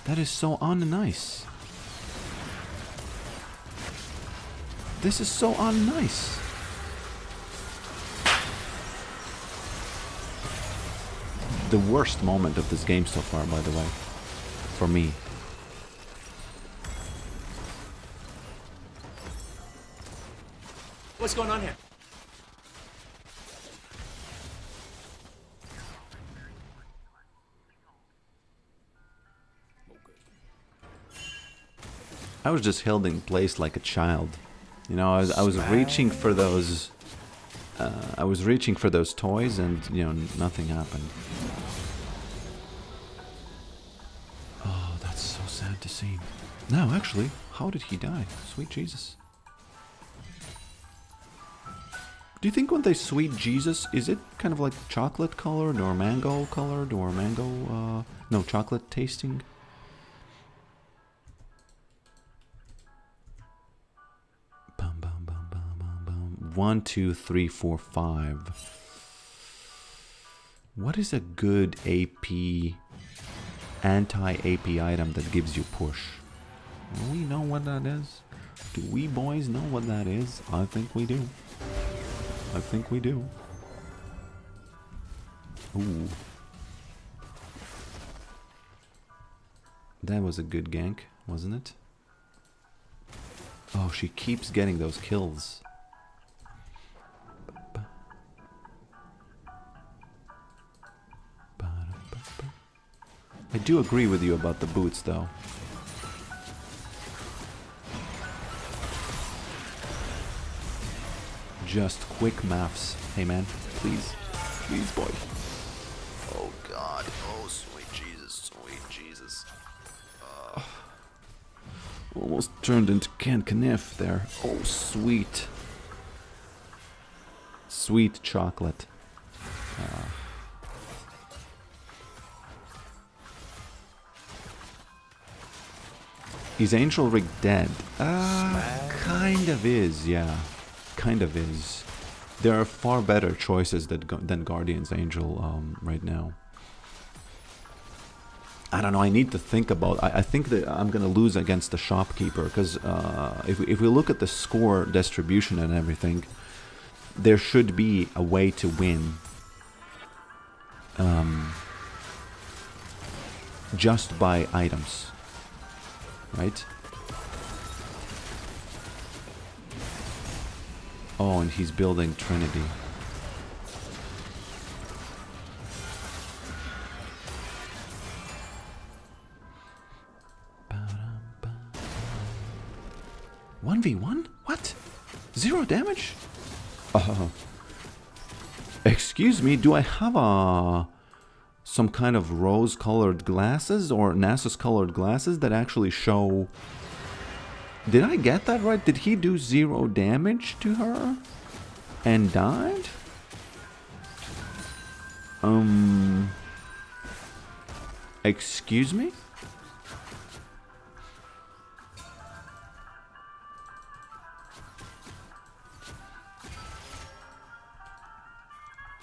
That is so un-nice. This is so un-nice. The worst moment of this game so far, by the way. For me. What's going on here? I was just held in place like a child. You know, I was reaching for those. I was reaching for those toys, and you know, nothing happened. Oh, that's so sad to see. No, actually, how did he die? Sweet Jesus. Do you think when they sweet Jesus, is it kind of like chocolate colored or mango colored or mango? No, chocolate tasting. 1, 2, 3, 4, 5. What is a good AP, anti-AP item that gives you push? Do we know what that is? Do we boys know what that is? I think we do. I think we do. Ooh. That was a good gank, wasn't it? Oh, she keeps getting those kills. I do agree with you about the boots, though. Just quick maths. Hey, man. Please. Please, boy. Oh, God. Oh, sweet Jesus. Sweet Jesus. Almost turned into canned kniff there. Oh, sweet. Sweet chocolate. Is Angel Rig dead? Kind of is, yeah. Kind of is. There are far better choices than Guardian's Angel right now. I don't know, I need to think about... I think that I'm going to lose against the shopkeeper, because if we look at the score distribution and everything, there should be a way to win just by items, right? Oh, and he's building Trinity. One v one? What? 0 damage? Excuse me, do I have some kind of rose-colored glasses or Nasus-colored glasses that actually show... Did I get that right? Did he do 0 damage to her? And died? Excuse me?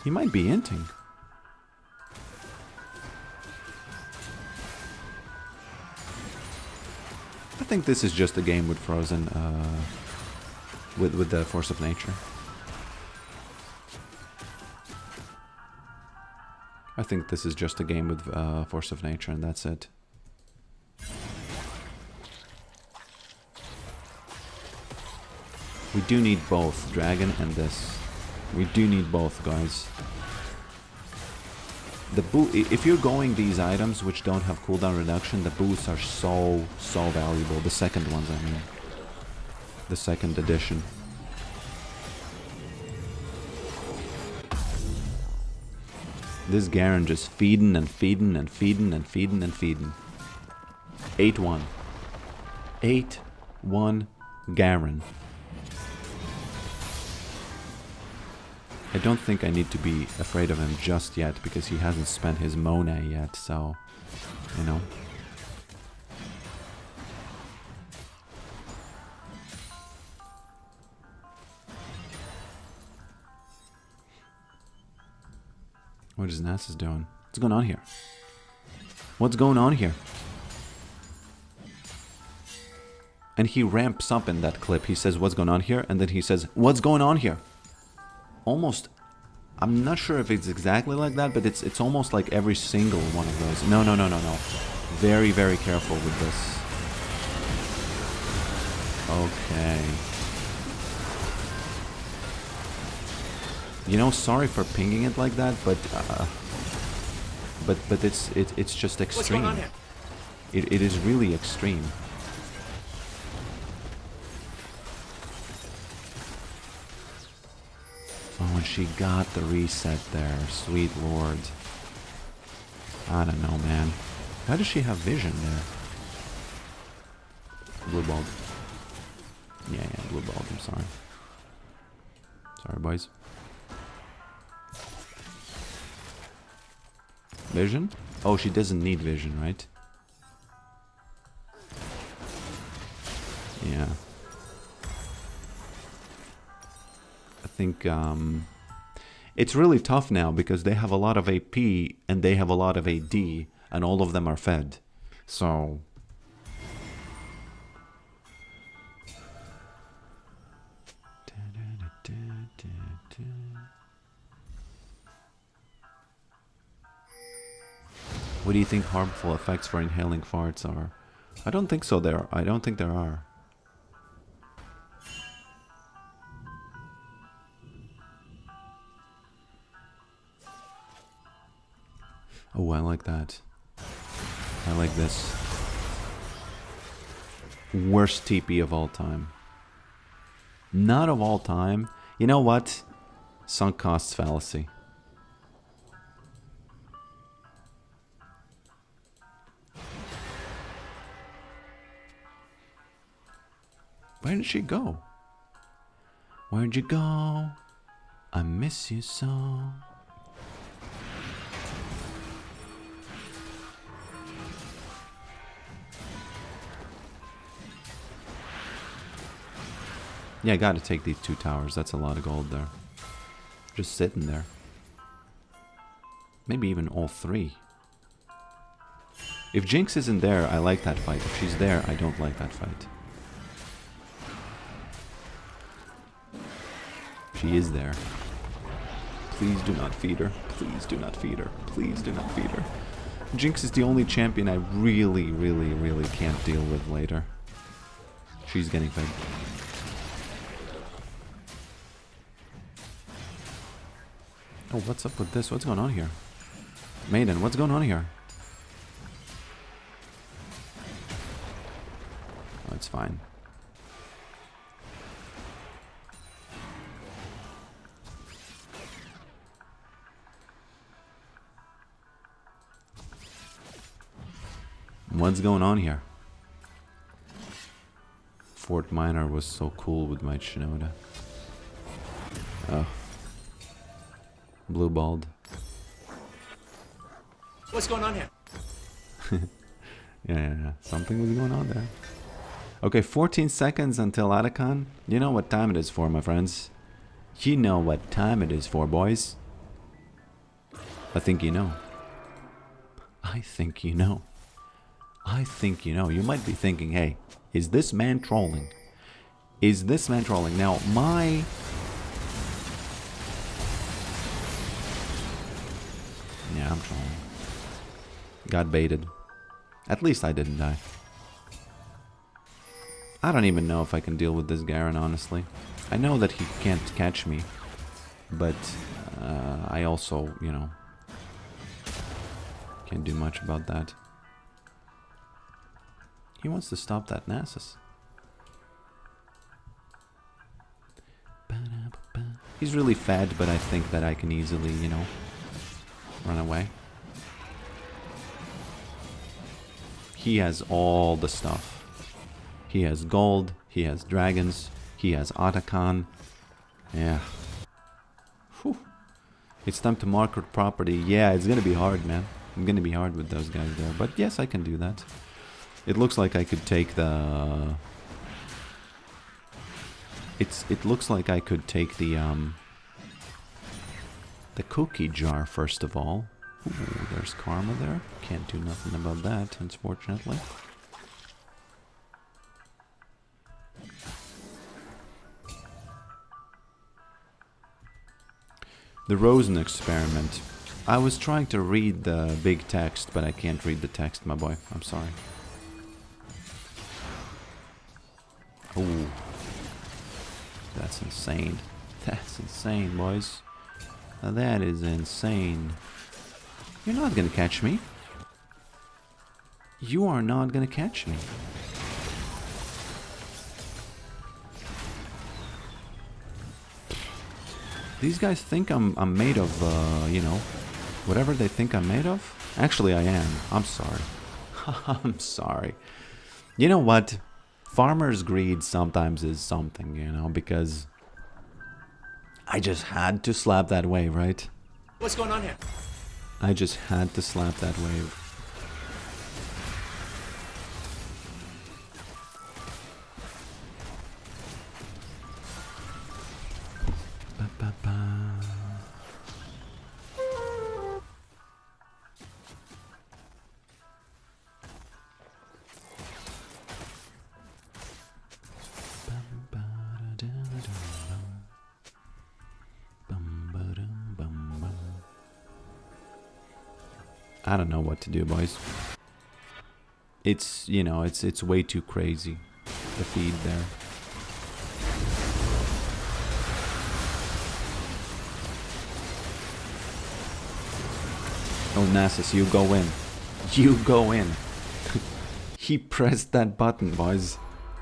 He might be inting. I think this is just a game with Frozen, with the Force of Nature. I think this is just a game with Force of Nature, and that's it. We do need both, Dragon and this. We do need both, guys. The if you're going these items which don't have cooldown reduction, the boosts are so valuable. The second ones, I mean. The second edition. This Garen just feeding and feeding and feeding and feeding and feeding. 8-1. 8-1 Garen. I don't think I need to be afraid of him just yet, because he hasn't spent his Monet yet, so, you know. What is Nasus doing? What's going on here? What's going on here? And he ramps up in that clip. He says, what's going on here? And then he says, what's going on here? Almost, I'm not sure if it's exactly like that, but it's almost like every single one of those. No. Very, very careful with this. Okay. You know, sorry for pinging it like that, but it's just extreme. What's going on here? It is really extreme. Oh, and she got the reset there. Sweet lord. I don't know, man. Why does she have vision there? Blue balled. Yeah, blue balled. I'm sorry. Sorry, boys. Vision? Oh, she doesn't need vision, right? Yeah. I think it's really tough now because they have a lot of AP and they have a lot of AD and all of them are fed. So what do you think harmful effects for inhaling farts are? I don't think so there. I don't think there are. Oh, I like that. I like this. Worst TP of all time. Not of all time. You know what? Sunk costs fallacy. Where did she go? Where'd you go? I miss you so. Yeah, I gotta take these 2 towers. That's a lot of gold there. Just sitting there. Maybe even all 3. If Jinx isn't there, I like that fight. If she's there, I don't like that fight. She is there. Please do not feed her. Please do not feed her. Please do not feed her. Jinx is the only champion I really, really, really can't deal with later. She's getting fed. Oh, what's up with this? What's going on here? Maiden, what's going on here? Oh, it's fine. What's going on here? Fort Minor was so cool with my Shinoda. Oh. Blue balled. What's going on here? Yeah. Something was going on there. Okay, 14 seconds until Atakan. You know what time it is for, my friends. You know what time it is for, boys. I think you know. I think you know. I think you know. You might be thinking, hey, is this man trolling? Is this man trolling? Now, my... Yeah, I'm trolling. Got baited. At least I didn't die. I don't even know if I can deal with this Garen, honestly. I know that he can't catch me. But I also, you know, can't do much about that. He wants to stop that Nasus. He's really fed, but I think that I can easily, you know, run away. He has all the stuff. He has gold, he has dragons, he has Atakan. Yeah. Whew. It's time to market property. Yeah, it's gonna be hard, man. I'm gonna be hard with those guys there. But yes, I can do that. It looks like I could take the... It looks like I could take the cookie jar first of all. Ooh, there's karma there. Can't do nothing about that, unfortunately. The Rosen experiment. I was trying to read the big text, but I can't read the text, my boy. I'm sorry. Ooh. That's insane. That's insane, boys. Now that is insane. You're not gonna catch me. You are not gonna catch me. These guys think I'm made of, you know, whatever they think I'm made of. Actually, I am. I'm sorry. I'm sorry. You know what? Farmer's greed sometimes is something, you know, because I just had to slap that wave, right? What's going on here? I just had to slap that wave. I don't know what to do, boys. It's, you know, it's way too crazy, the feed there. Oh, Nasus, you go in. You go in. He pressed that button, boys.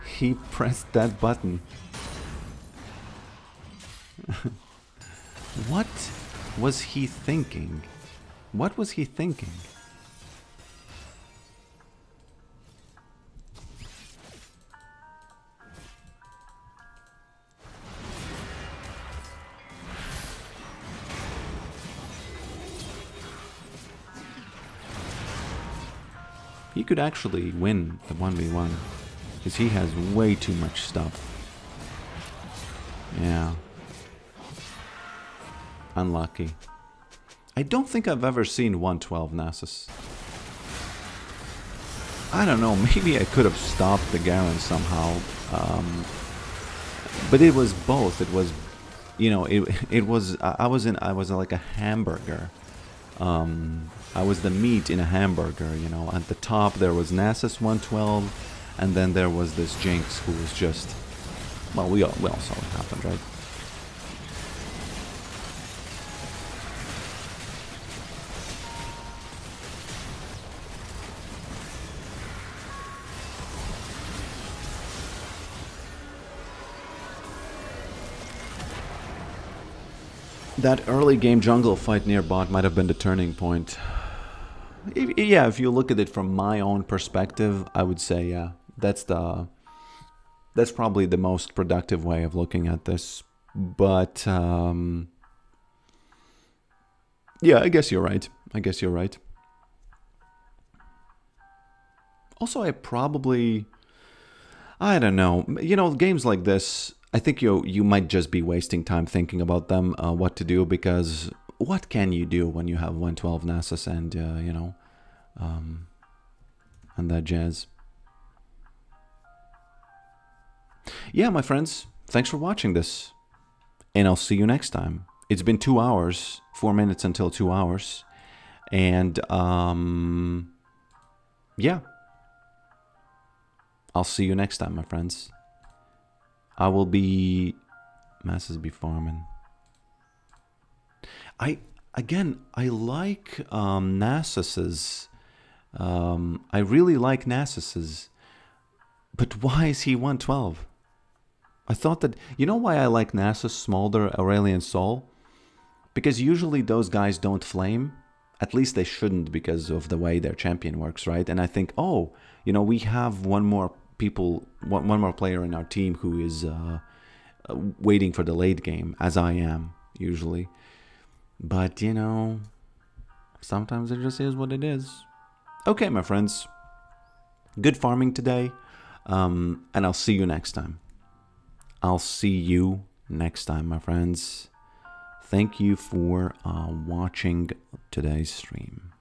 He pressed that button. What was he thinking? What was he thinking? He could actually win the 1v1 because he has way too much stuff. Yeah. Unlucky. I don't think I've ever seen 112 Nasus. I don't know, maybe I could have stopped the Garen somehow. But it was both. It was, you know, it was, I was like a hamburger. I was the meat in a hamburger, you know. At the top there was Nasus 112, and then there was this Jinx who was just, well, we all saw what happened, right? That early game jungle fight near bot might have been the turning point. Yeah, if you look at it from my own perspective, I would say, yeah, that's probably the most productive way of looking at this. But yeah, I guess you're right. I guess you're right. Also, I don't know. You know, games like this, I think you might just be wasting time thinking about them, what to do, because what can you do when you have 112 Nasus and, you know, and that jazz. Yeah, my friends, thanks for watching this, and I'll see you next time. It's been 2 hours, 4 minutes until 2 hours, and, yeah. I'll see you next time, my friends. I will be... Masses be farming. I like Nasus's. I really like Nasus's. But why is he 112? I thought that... You know why I like Nasus, Smolder, Aurelion Sol? Because usually those guys don't flame. At least they shouldn't, because of the way their champion works, right? And I think, oh, you know, we have one more player in our team who is waiting for the late game, as I am usually. But you know, sometimes it just is what it is. Okay, my friends, good farming today, and I'll see you next time. I'll see you next time, my friends. Thank you for watching today's stream.